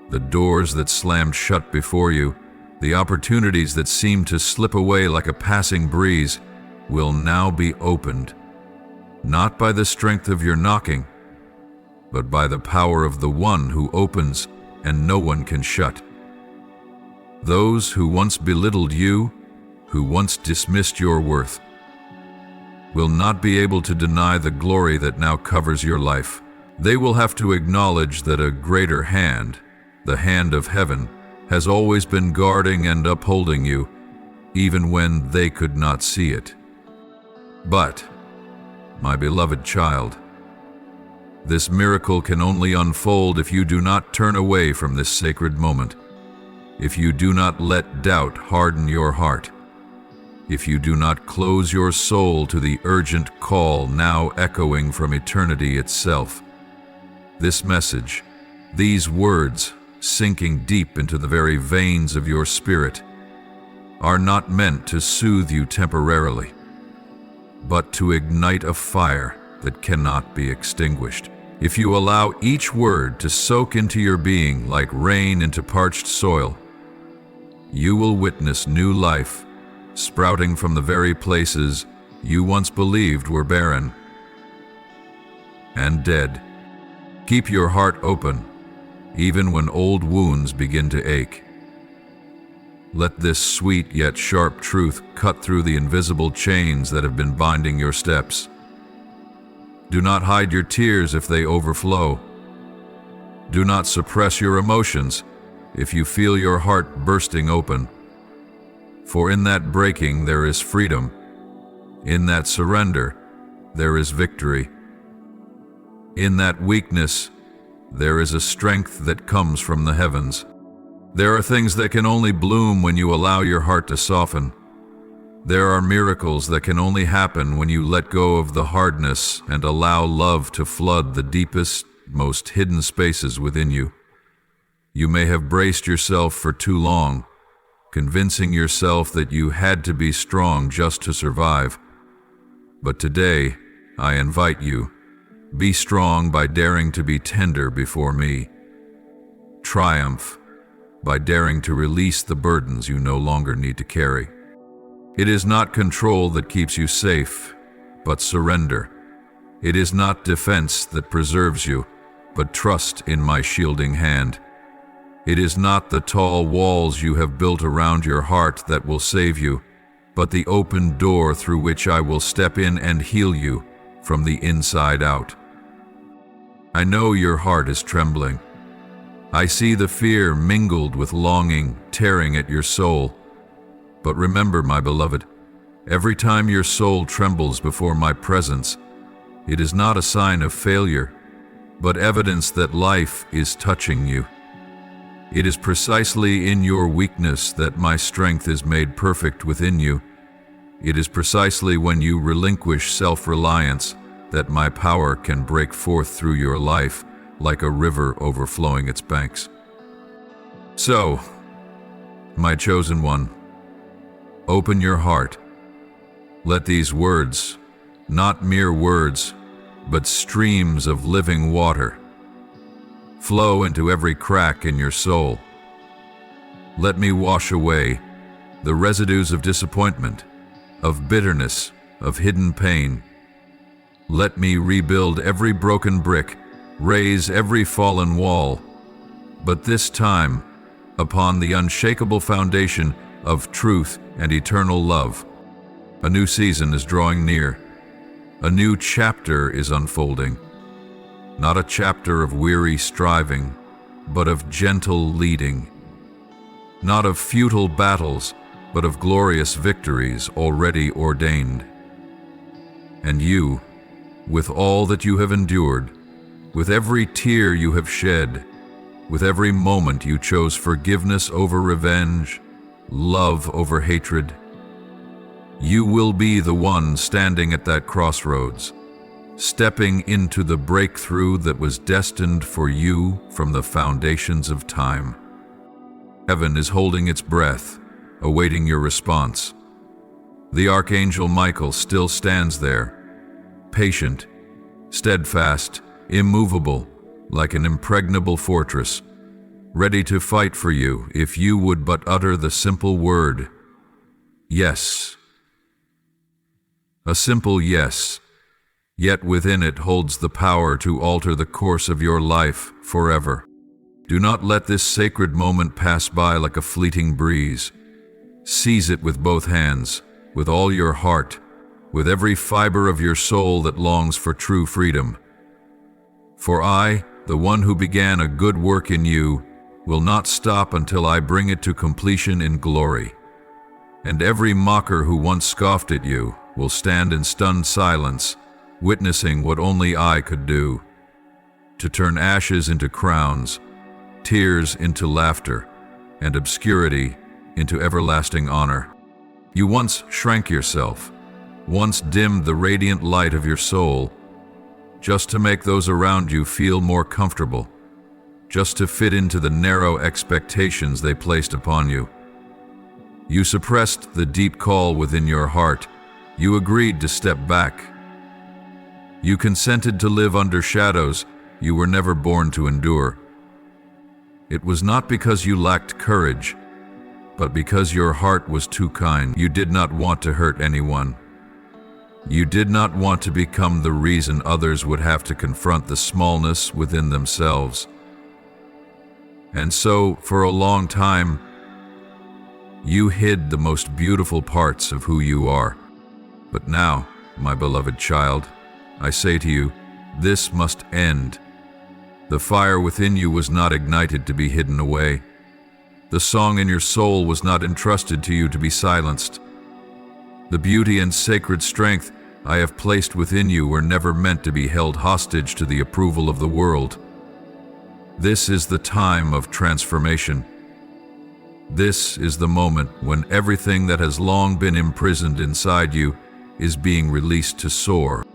The doors that slammed shut before you, the opportunities that seemed to slip away like a passing breeze, will now be opened, not by the strength of your knocking, but by the power of the one who opens and no one can shut. Those who once belittled you, who once dismissed your worth, will not be able to deny the glory that now covers your life. They will have to acknowledge that a greater hand, the hand of heaven, has always been guarding and upholding you, even when they could not see it. But, my beloved child, this miracle can only unfold if you do not turn away from this sacred moment, if you do not let doubt harden your heart, if you do not close your soul to the urgent call now echoing from eternity itself. This message, these words, sinking deep into the very veins of your spirit, are not meant to soothe you temporarily, but to ignite a fire that cannot be extinguished. If you allow each word to soak into your being like rain into parched soil, you will witness new life sprouting from the very places you once believed were barren and dead. Keep your heart open, even when old wounds begin to ache. Let this sweet yet sharp truth cut through the invisible chains that have been binding your steps. Do not hide your tears if they overflow. Do not suppress your emotions if you feel your heart bursting open. For in that breaking there is freedom. In that surrender there is victory. In that weakness there is a strength that comes from the heavens. There are things that can only bloom when you allow your heart to soften. There are miracles that can only happen when you let go of the hardness and allow love to flood the deepest, most hidden spaces within you. You may have braced yourself for too long, convincing yourself that you had to be strong just to survive. But today, I invite you, be strong by daring to be tender before me. Triumph by daring to release the burdens you no longer need to carry. It is not control that keeps you safe, but surrender. It is not defense that preserves you, but trust in my shielding hand. It is not the tall walls you have built around your heart that will save you, but the open door through which I will step in and heal you from the inside out. I know your heart is trembling. I see the fear mingled with longing tearing at your soul. But remember, my beloved, every time your soul trembles before my presence, it is not a sign of failure, but evidence that life is touching you. It is precisely in your weakness that my strength is made perfect within you. It is precisely when you relinquish self-reliance that my power can break forth through your life like a river overflowing its banks. So, my chosen one, open your heart. Let these words, not mere words, but streams of living water, flow into every crack in your soul. Let me wash away the residues of disappointment, of bitterness, of hidden pain. Let me rebuild every broken brick, raise every fallen wall, but this time upon the unshakable foundation of truth and eternal love. A new season is drawing near. A new chapter is unfolding. Not a chapter of weary striving, but of gentle leading. Not of futile battles, but of glorious victories already ordained. And you, with all that you have endured, with every tear you have shed, with every moment you chose forgiveness over revenge, love over hatred, you will be the one standing at that crossroads, stepping into the breakthrough that was destined for you from the foundations of time. Heaven is holding its breath, awaiting your response. The Archangel Michael still stands there, patient, steadfast, immovable, like an impregnable fortress, ready to fight for you if you would but utter the simple word, yes. A simple yes. yet within it holds the power to alter the course of your life forever. Do not let this sacred moment pass by like a fleeting breeze. Seize it with both hands, with all your heart, with every fiber of your soul that longs for true freedom. For I, the one who began a good work in you, will not stop until I bring it to completion in glory. And every mocker who once scoffed at you will stand in stunned silence, witnessing what only I could do, to turn ashes into crowns, tears into laughter, and obscurity into everlasting honor. You once shrank yourself, once dimmed the radiant light of your soul, just to make those around you feel more comfortable, just to fit into the narrow expectations they placed upon you. You suppressed the deep call within your heart. You agreed to step back. You consented to live under shadows you were never born to endure. It was not because you lacked courage, but because your heart was too kind. You did not want to hurt anyone. You did not want to become the reason others would have to confront the smallness within themselves. And so, for a long time, you hid the most beautiful parts of who you are. But now, my beloved child, I say to you, this must end. The fire within you was not ignited to be hidden away. The song in your soul was not entrusted to you to be silenced. The beauty and sacred strength I have placed within you were never meant to be held hostage to the approval of the world. This is the time of transformation. This is the moment when everything that has long been imprisoned inside you is being released to soar.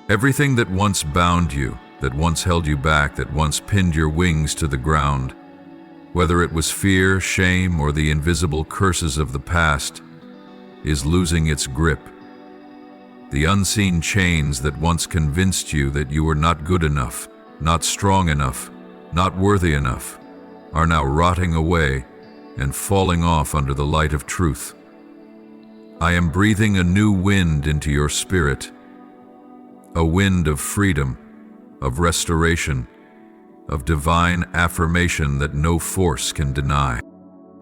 Everything that once bound you, that once held you back, that once pinned your wings to the ground, whether it was fear, shame, or the invisible curses of the past, is losing its grip. The unseen chains that once convinced you that you were not good enough, not strong enough, not worthy enough, are now rotting away and falling off under the light of truth. I am breathing a new wind into your spirit, a wind of freedom, of restoration, of divine affirmation that no force can deny.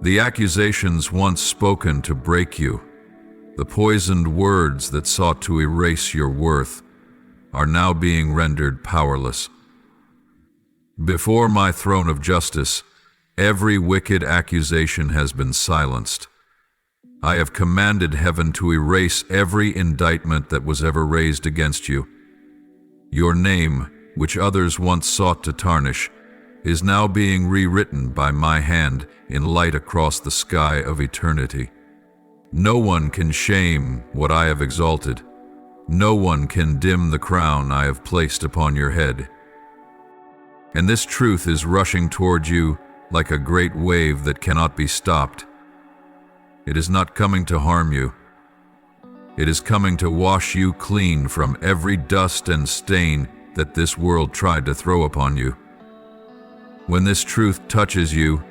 The accusations once spoken to break you, the poisoned words that sought to erase your worth, are now being rendered powerless. Before my throne of justice, every wicked accusation has been silenced. I have commanded heaven to erase every indictment that was ever raised against you. Your name, which others once sought to tarnish, is now being rewritten by my hand in light across the sky of eternity. No one can shame what I have exalted. No one can dim the crown I have placed upon your head. And this truth is rushing toward you like a great wave that cannot be stopped. It is not coming to harm you. It is coming to wash you clean from every dust and stain that this world tried to throw upon you. When this truth touches you,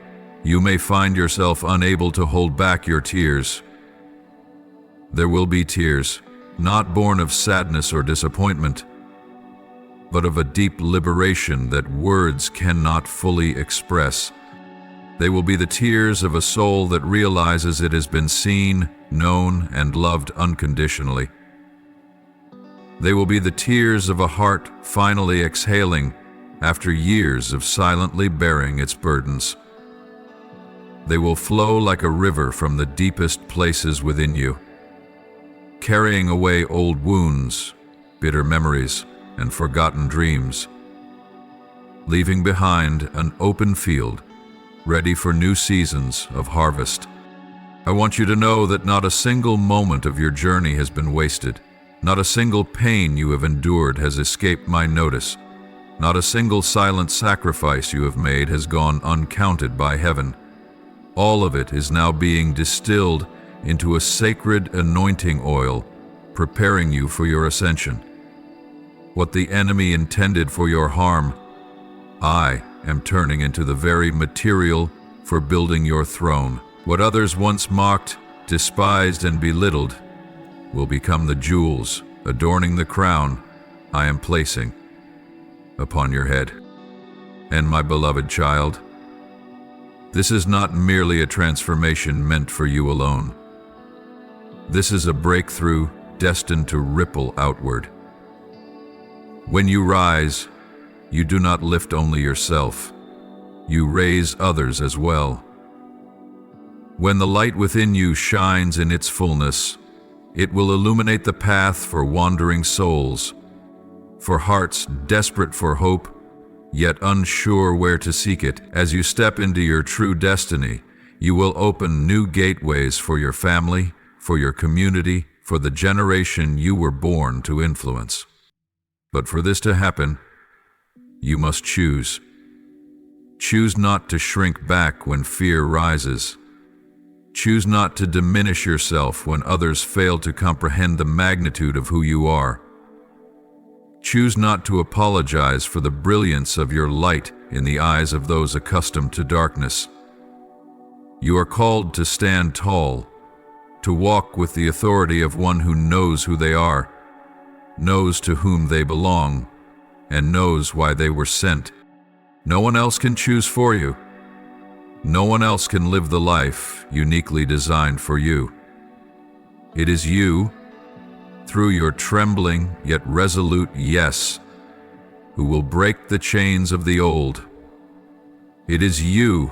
you may find yourself unable to hold back your tears. There will be tears, not born of sadness or disappointment, but of a deep liberation that words cannot fully express. They will be the tears of a soul that realizes it has been seen, known, and loved unconditionally. They will be the tears of a heart finally exhaling after years of silently bearing its burdens. They will flow like a river from the deepest places within you, carrying away old wounds, bitter memories, and forgotten dreams, leaving behind an open field ready for new seasons of harvest. I want you to know that not a single moment of your journey has been wasted. Not a single pain you have endured has escaped my notice. Not a single silent sacrifice you have made has gone uncounted by heaven. All of it is now being distilled into a sacred anointing oil, preparing you for your ascension. What the enemy intended for your harm, I am turning into the very material for building your throne. What others once mocked, despised, and belittled will become the jewels adorning the crown I am placing upon your head. And my beloved child, this is not merely a transformation meant for you alone. This is a breakthrough destined to ripple outward. When you rise, you do not lift only yourself, you raise others as well. When the light within you shines in its fullness, it will illuminate the path for wandering souls, for hearts desperate for hope, yet unsure where to seek it. As you step into your true destiny, you will open new gateways for your family, for your community, for the generation you were born to influence. But for this to happen, you must choose. Choose not to shrink back when fear rises. Choose not to diminish yourself when others fail to comprehend the magnitude of who you are. Choose not to apologize for the brilliance of your light in the eyes of those accustomed to darkness. You are called to stand tall, to walk with the authority of one who knows who they are, knows to whom they belong, and knows why they were sent. No one else can choose for you. No one else can live the life uniquely designed for you. It is you, through your trembling yet resolute yes, who will break the chains of the old. It is you,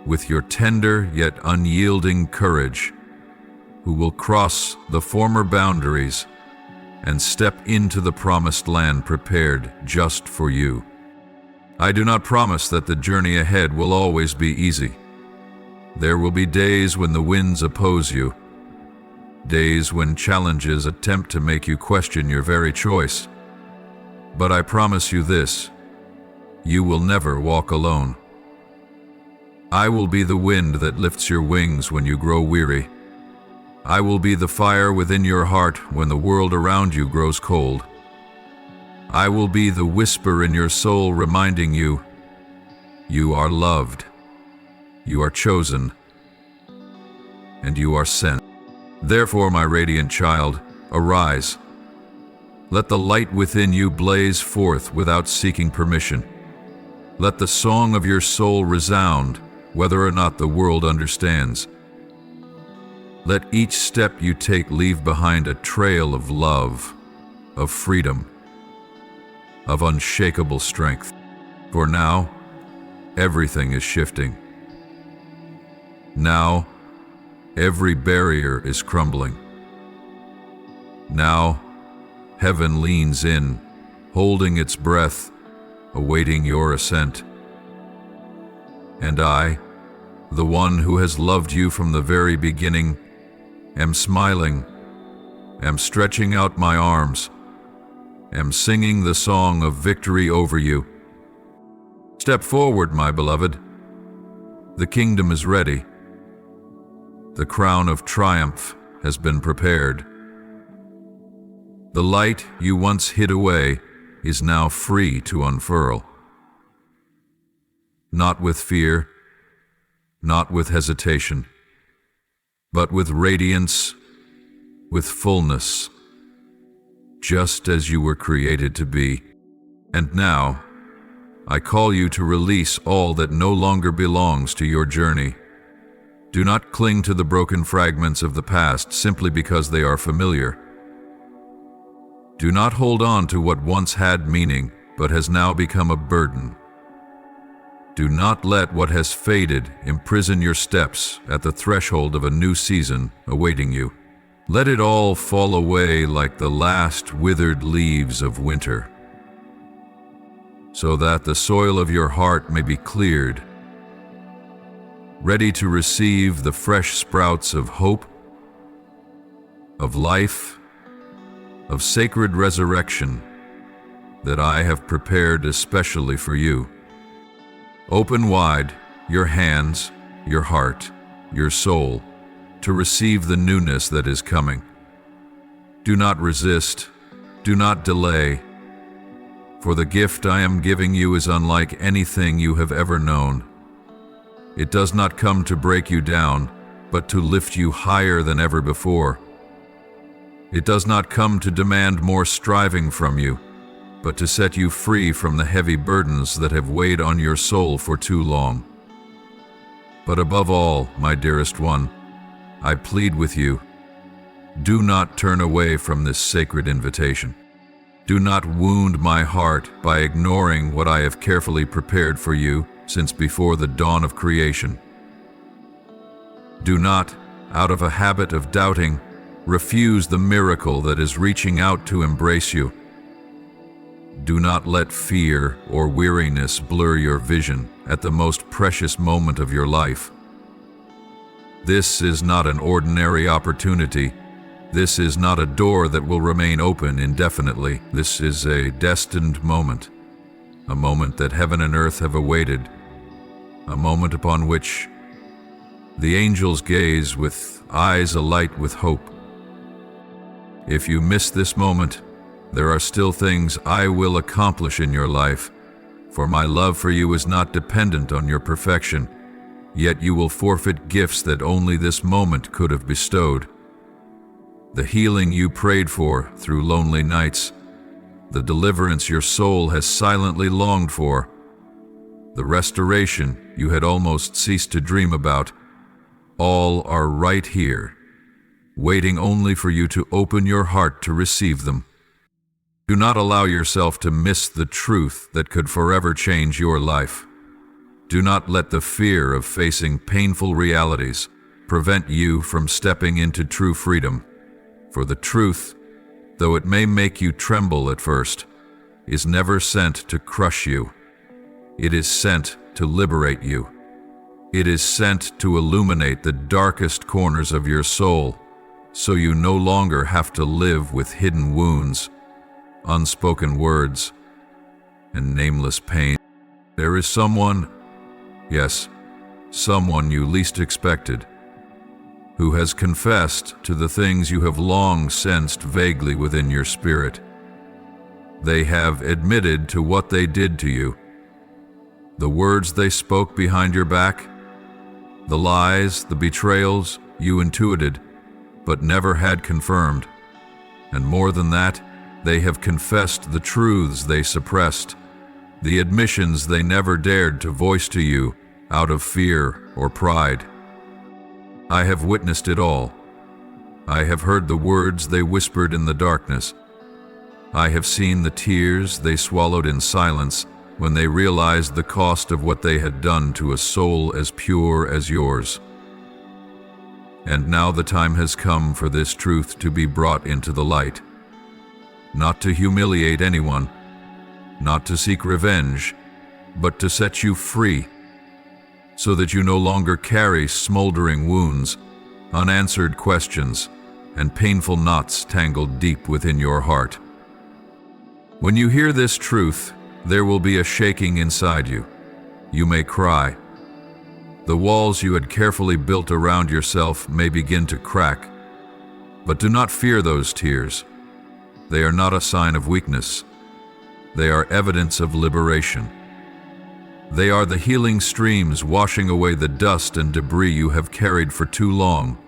with your tender yet unyielding courage, who will cross the former boundaries and step into the promised land prepared just for you. I do not promise that the journey ahead will always be easy. There will be days when the winds oppose you, days when challenges attempt to make you question your very choice. But I promise you this, you will never walk alone. I will be the wind that lifts your wings when you grow weary. I will be the fire within your heart when the world around you grows cold. I will be the whisper in your soul reminding you, you are loved, you are chosen, and you are sent. Therefore, my radiant child, arise. Let the light within you blaze forth without seeking permission. Let the song of your soul resound, whether or not the world understands. Let each step you take leave behind a trail of love, of freedom, of unshakable strength. For now, everything is shifting. Now, every barrier is crumbling. Now, heaven leans in, holding its breath, awaiting your ascent. And I, the one who has loved you from the very beginning, am smiling, am stretching out my arms, am singing the song of victory over you. Step forward, my beloved. The kingdom is ready. The crown of triumph has been prepared. The light you once hid away is now free to unfurl. Not with fear, not with hesitation, but with radiance, with fullness, just as you were created to be. And now, I call you to release all that no longer belongs to your journey. Do not cling to the broken fragments of the past simply because they are familiar. Do not hold on to what once had meaning but has now become a burden. Do not let what has faded imprison your steps at the threshold of a new season awaiting you. Let it all fall away like the last withered leaves of winter, so that the soil of your heart may be cleared, ready to receive the fresh sprouts of hope, of life, of sacred resurrection that I have prepared especially for you. Open wide your hands, your heart, your soul, to receive the newness that is coming. Do not resist, do not delay, for the gift I am giving you is unlike anything you have ever known. It does not come to break you down, but to lift you higher than ever before. It does not come to demand more striving from you, but to set you free from the heavy burdens that have weighed on your soul for too long. But above all, my dearest one, I plead with you, do not turn away from this sacred invitation. Do not wound my heart by ignoring what I have carefully prepared for you since before the dawn of creation. Do not, out of a habit of doubting, refuse the miracle that is reaching out to embrace you. Do not let fear or weariness blur your vision at the most precious moment of your life. This is not an ordinary opportunity. This is not a door that will remain open indefinitely. This is a destined moment, a moment that heaven and earth have awaited, a moment upon which the angels gaze with eyes alight with hope. If you miss this moment, there are still things I will accomplish in your life, for my love for you is not dependent on your perfection, yet you will forfeit gifts that only this moment could have bestowed. The healing you prayed for through lonely nights, the deliverance your soul has silently longed for, the restoration you had almost ceased to dream about, all are right here, waiting only for you to open your heart to receive them. Do not allow yourself to miss the truth that could forever change your life. Do not let the fear of facing painful realities prevent you from stepping into true freedom. For the truth, though it may make you tremble at first, is never sent to crush you. It is sent to liberate you. It is sent to illuminate the darkest corners of your soul, so you no longer have to live with hidden wounds, unspoken words, and nameless pain. There is someone, yes, someone you least expected, who has confessed to the things you have long sensed vaguely within your spirit. They have admitted to what they did to you, the words they spoke behind your back, the lies, the betrayals you intuited but never had confirmed. And more than that, they have confessed the truths they suppressed, the admissions they never dared to voice to you out of fear or pride. I have witnessed it all. I have heard the words they whispered in the darkness. I have seen the tears they swallowed in silence when they realized the cost of what they had done to a soul as pure as yours. And now the time has come for this truth to be brought into the light. Not to humiliate anyone, not to seek revenge, but to set you free, so that you no longer carry smoldering wounds, unanswered questions, and painful knots tangled deep within your heart. When you hear this truth, there will be a shaking inside you. You may cry. The walls you had carefully built around yourself may begin to crack. But do not fear those tears. They are not a sign of weakness. They are evidence of liberation. They are the healing streams washing away the dust and debris you have carried for too long.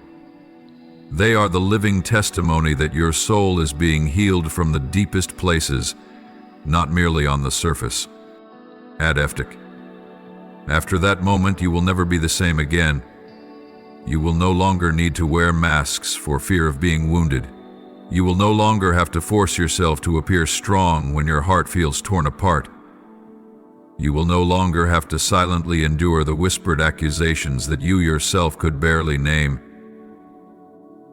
They are the living testimony that your soul is being healed from the deepest places, not merely on the surface. Adeptic. After that moment, you will never be the same again. You will no longer need to wear masks for fear of being wounded. You will no longer have to force yourself to appear strong when your heart feels torn apart. You will no longer have to silently endure the whispered accusations that you yourself could barely name.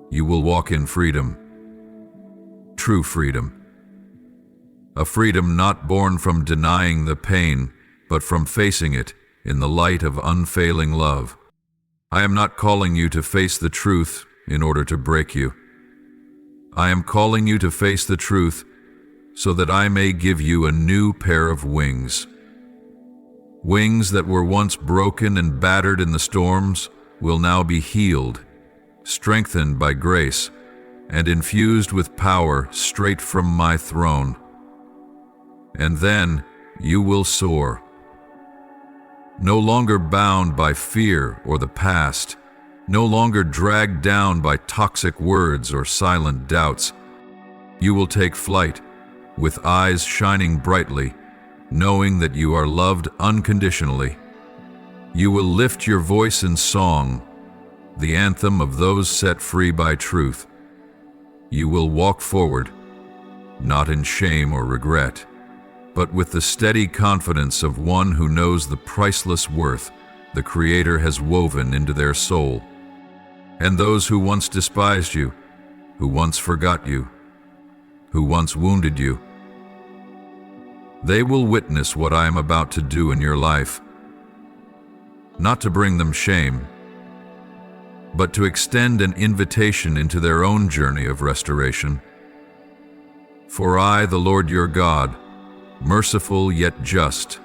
You will walk in freedom. True freedom. A freedom not born from denying the pain, but from facing it in the light of unfailing love. I am not calling you to face the truth in order to break you. I am calling you to face the truth so that I may give you a new pair of wings. Wings that were once broken and battered in the storms will now be healed, strengthened by grace, and infused with power straight from my throne. And then you will soar. No longer bound by fear or the past, no longer dragged down by toxic words or silent doubts. You will take flight, with eyes shining brightly, knowing that you are loved unconditionally. You will lift your voice in song, the anthem of those set free by truth. You will walk forward, not in shame or regret, but with the steady confidence of one who knows the priceless worth the Creator has woven into their soul. And those who once despised you, who once forgot you, who once wounded you, they will witness what I am about to do in your life, not to bring them shame, but to extend an invitation into their own journey of restoration. For I, the Lord your God, merciful yet just,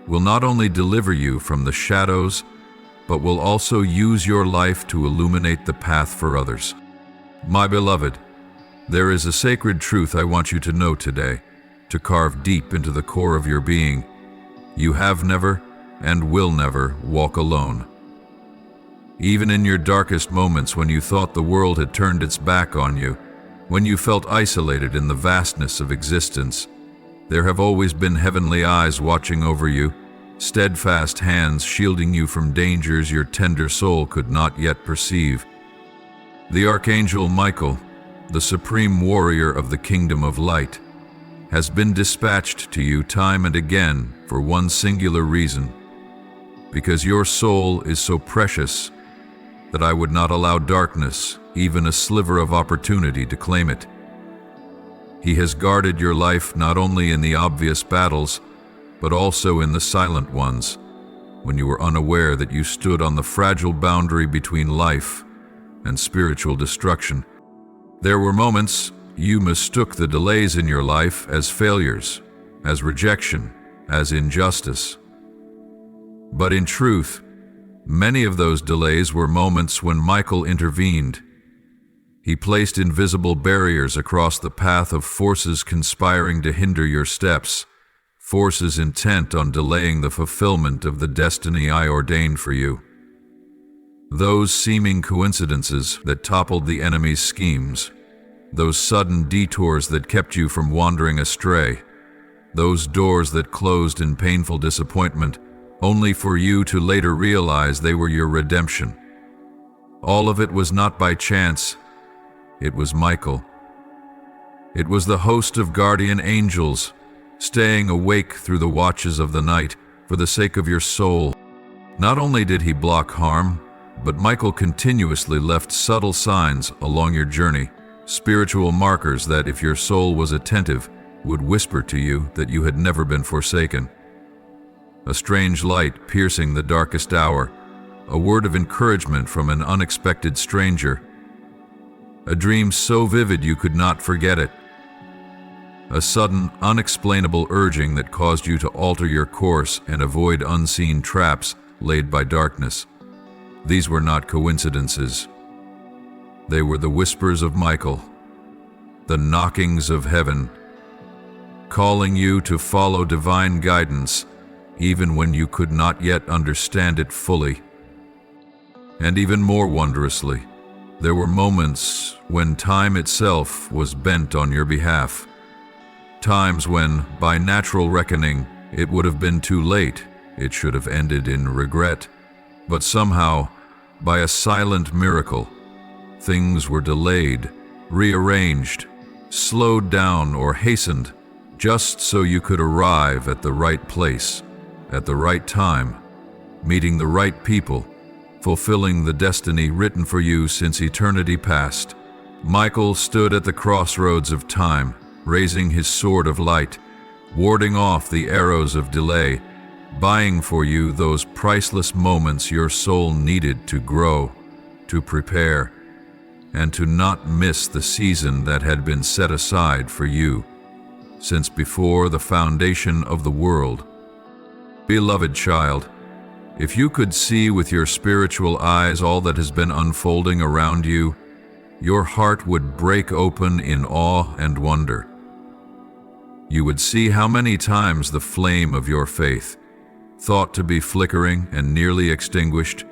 will not only deliver you from the shadows, but will also use your life to illuminate the path for others. My beloved, there is a sacred truth I want you to know today, to carve deep into the core of your being. You have never and will never walk alone. Even in your darkest moments, when you thought the world had turned its back on you, when you felt isolated in the vastness of existence, there have always been heavenly eyes watching over you, steadfast hands shielding you from dangers your tender soul could not yet perceive. The Archangel Michael, the supreme warrior of the kingdom of light, has been dispatched to you time and again for one singular reason: because your soul is so precious that I would not allow darkness, even a sliver of opportunity, to claim it. He has guarded your life not only in the obvious battles, but also in the silent ones, when you were unaware that you stood on the fragile boundary between life and spiritual destruction. There were moments you mistook the delays in your life as failures, as rejection, as injustice. But in truth, many of those delays were moments when Michael intervened. He placed invisible barriers across the path of forces conspiring to hinder your steps, forces intent on delaying the fulfillment of the destiny I ordained for you. Those seeming coincidences that toppled the enemy's schemes, those sudden detours that kept you from wandering astray, those doors that closed in painful disappointment, only for you to later realize they were your redemption. All of it was not by chance. It was Michael. It was the host of guardian angels, staying awake through the watches of the night for the sake of your soul. Not only did he block harm, but Michael continuously left subtle signs along your journey, spiritual markers that, if your soul was attentive, would whisper to you that you had never been forsaken. A strange light piercing the darkest hour, a word of encouragement from an unexpected stranger, a dream so vivid you could not forget it, a sudden, unexplainable urging that caused you to alter your course and avoid unseen traps laid by darkness. These were not coincidences. They were the whispers of Michael, the knockings of heaven, calling you to follow divine guidance, even when you could not yet understand it fully. And even more wondrously, there were moments when time itself was bent on your behalf. Times when, by natural reckoning, it would have been too late, it should have ended in regret. But somehow, by a silent miracle, things were delayed, rearranged, slowed down, or hastened, just so you could arrive at the right place, at the right time, meeting the right people, fulfilling the destiny written for you since eternity past. Michael stood at the crossroads of time, raising his sword of light, warding off the arrows of delay, buying for you those priceless moments your soul needed to grow, to prepare, and to not miss the season that had been set aside for you since before the foundation of the world. Beloved child, if you could see with your spiritual eyes all that has been unfolding around you, your heart would break open in awe and wonder. You would see how many times the flame of your faith, thought to be flickering and nearly extinguished,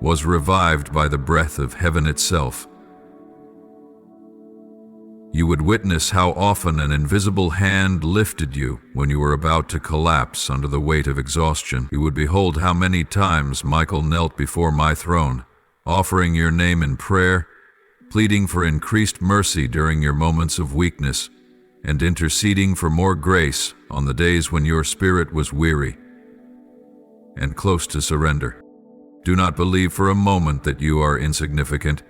was revived by the breath of heaven itself. You would witness how often an invisible hand lifted you when you were about to collapse under the weight of exhaustion. You would behold how many times Michael knelt before my throne, offering your name in prayer, pleading for increased mercy during your moments of weakness, and interceding for more grace on the days when your spirit was weary and close to surrender. Do not believe for a moment that you are insignificant.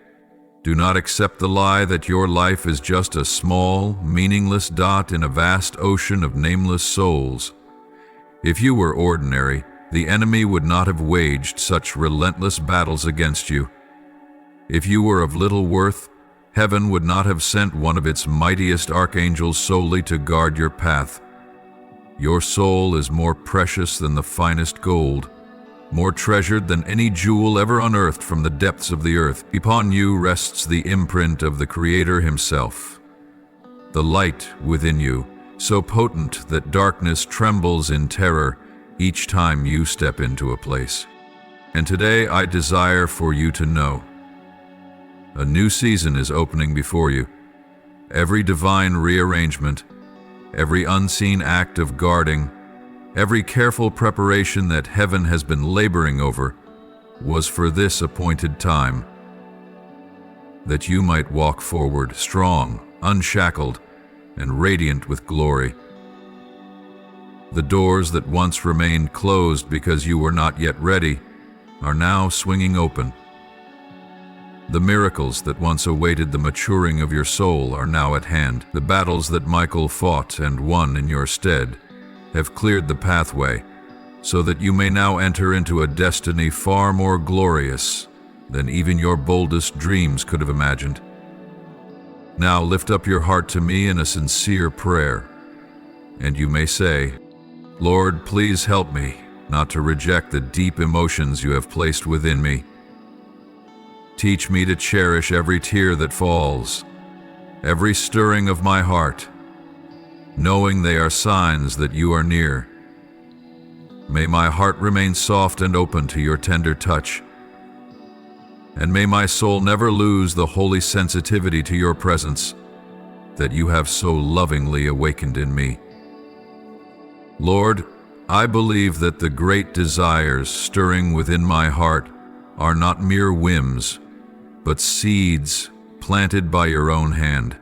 Do not accept the lie that your life is just a small, meaningless dot in a vast ocean of nameless souls. If you were ordinary, the enemy would not have waged such relentless battles against you. If you were of little worth, heaven would not have sent one of its mightiest archangels solely to guard your path. Your soul is more precious than the finest gold, more treasured than any jewel ever unearthed from the depths of the earth. Upon you rests the imprint of the Creator himself. The light within you, so potent that darkness trembles in terror each time you step into a place. And today I desire for you to know, a new season is opening before you. Every divine rearrangement, every unseen act of guarding, every careful preparation that heaven has been laboring over was for this appointed time, that you might walk forward strong, unshackled, and radiant with glory. The doors that once remained closed because you were not yet ready are now swinging open. The miracles that once awaited the maturing of your soul are now at hand. The battles that Michael fought and won in your stead have cleared the pathway, so that you may now enter into a destiny far more glorious than even your boldest dreams could have imagined. Now lift up your heart to me in a sincere prayer, and you may say, Lord, please help me not to reject the deep emotions you have placed within me. Teach me to cherish every tear that falls, every stirring of my heart, knowing they are signs that you are near. May my heart remain soft and open to your tender touch, and may my soul never lose the holy sensitivity to your presence that you have so lovingly awakened in me. Lord, I believe that the great desires stirring within my heart are not mere whims, but seeds planted by your own hand.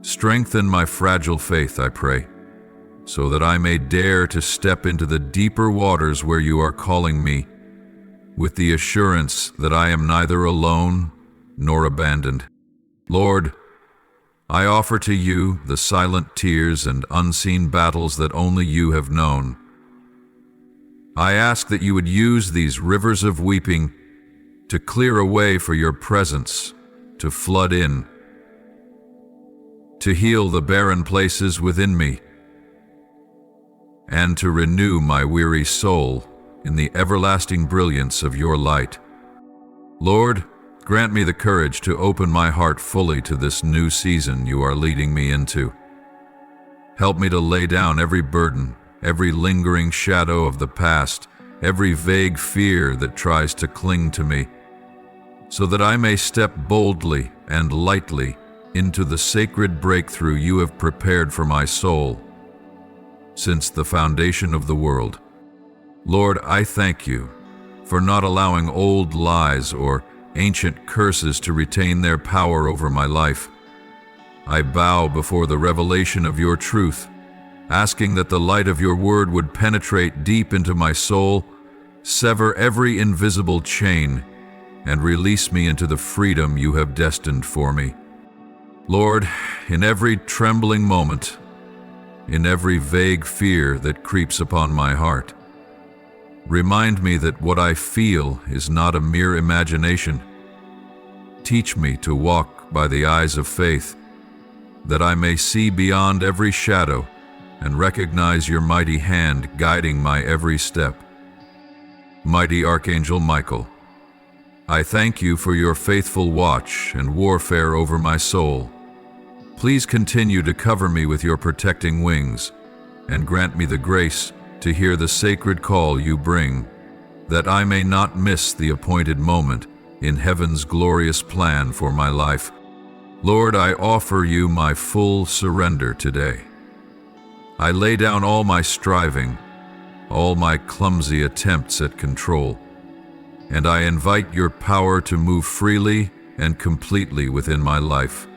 Strengthen my fragile faith, I pray, so that I may dare to step into the deeper waters where you are calling me, with the assurance that I am neither alone nor abandoned. Lord, I offer to you the silent tears and unseen battles that only you have known. I ask that you would use these rivers of weeping to clear a way for your presence to flood in, to heal the barren places within me, and to renew my weary soul in the everlasting brilliance of your light. Lord, grant me the courage to open my heart fully to this new season you are leading me into. Help me to lay down every burden, every lingering shadow of the past, every vague fear that tries to cling to me, so that I may step boldly and lightly into the sacred breakthrough you have prepared for my soul since the foundation of the world. Lord, I thank you for not allowing old lies or ancient curses to retain their power over my life. I bow before the revelation of your truth, asking that the light of your word would penetrate deep into my soul, sever every invisible chain, and release me into the freedom you have destined for me. Lord, in every trembling moment, in every vague fear that creeps upon my heart, remind me that what I feel is not a mere imagination. Teach me to walk by the eyes of faith, that I may see beyond every shadow and recognize your mighty hand guiding my every step. Mighty Archangel Michael, I thank you for your faithful watch and warfare over my soul. Please continue to cover me with your protecting wings, and grant me the grace to hear the sacred call you bring, that I may not miss the appointed moment in heaven's glorious plan for my life. Lord, I offer you my full surrender today. I lay down all my striving, all my clumsy attempts at control, and I invite your power to move freely and completely within my life.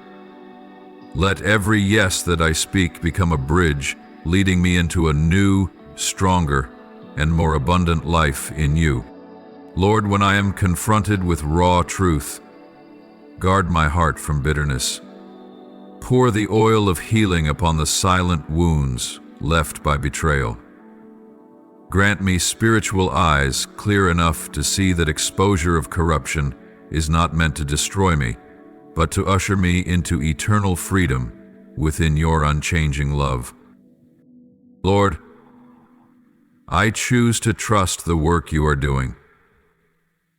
Let every yes that I speak become a bridge leading me into a new, stronger, and more abundant life in you. Lord, when I am confronted with raw truth, guard my heart from bitterness. Pour the oil of healing upon the silent wounds left by betrayal. Grant me spiritual eyes clear enough to see that exposure of corruption is not meant to destroy me, but to usher me into eternal freedom within your unchanging love. Lord, I choose to trust the work you are doing.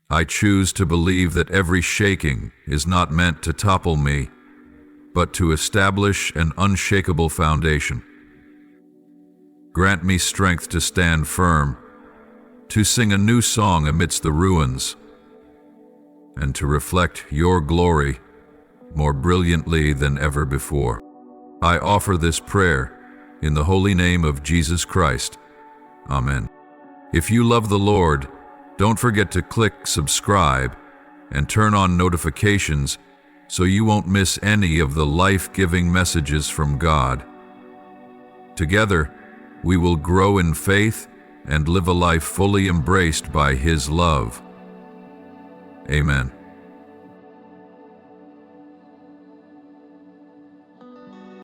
I choose to believe that every shaking is not meant to topple me, but to establish an unshakable foundation. Grant me strength to stand firm, to sing a new song amidst the ruins, and to reflect your glory more brilliantly than ever before. I offer this prayer in the holy name of Jesus Christ. Amen. If you love the Lord, don't forget to click subscribe and turn on notifications so you won't miss any of the life-giving messages from God. Together, we will grow in faith and live a life fully embraced by His love. Amen.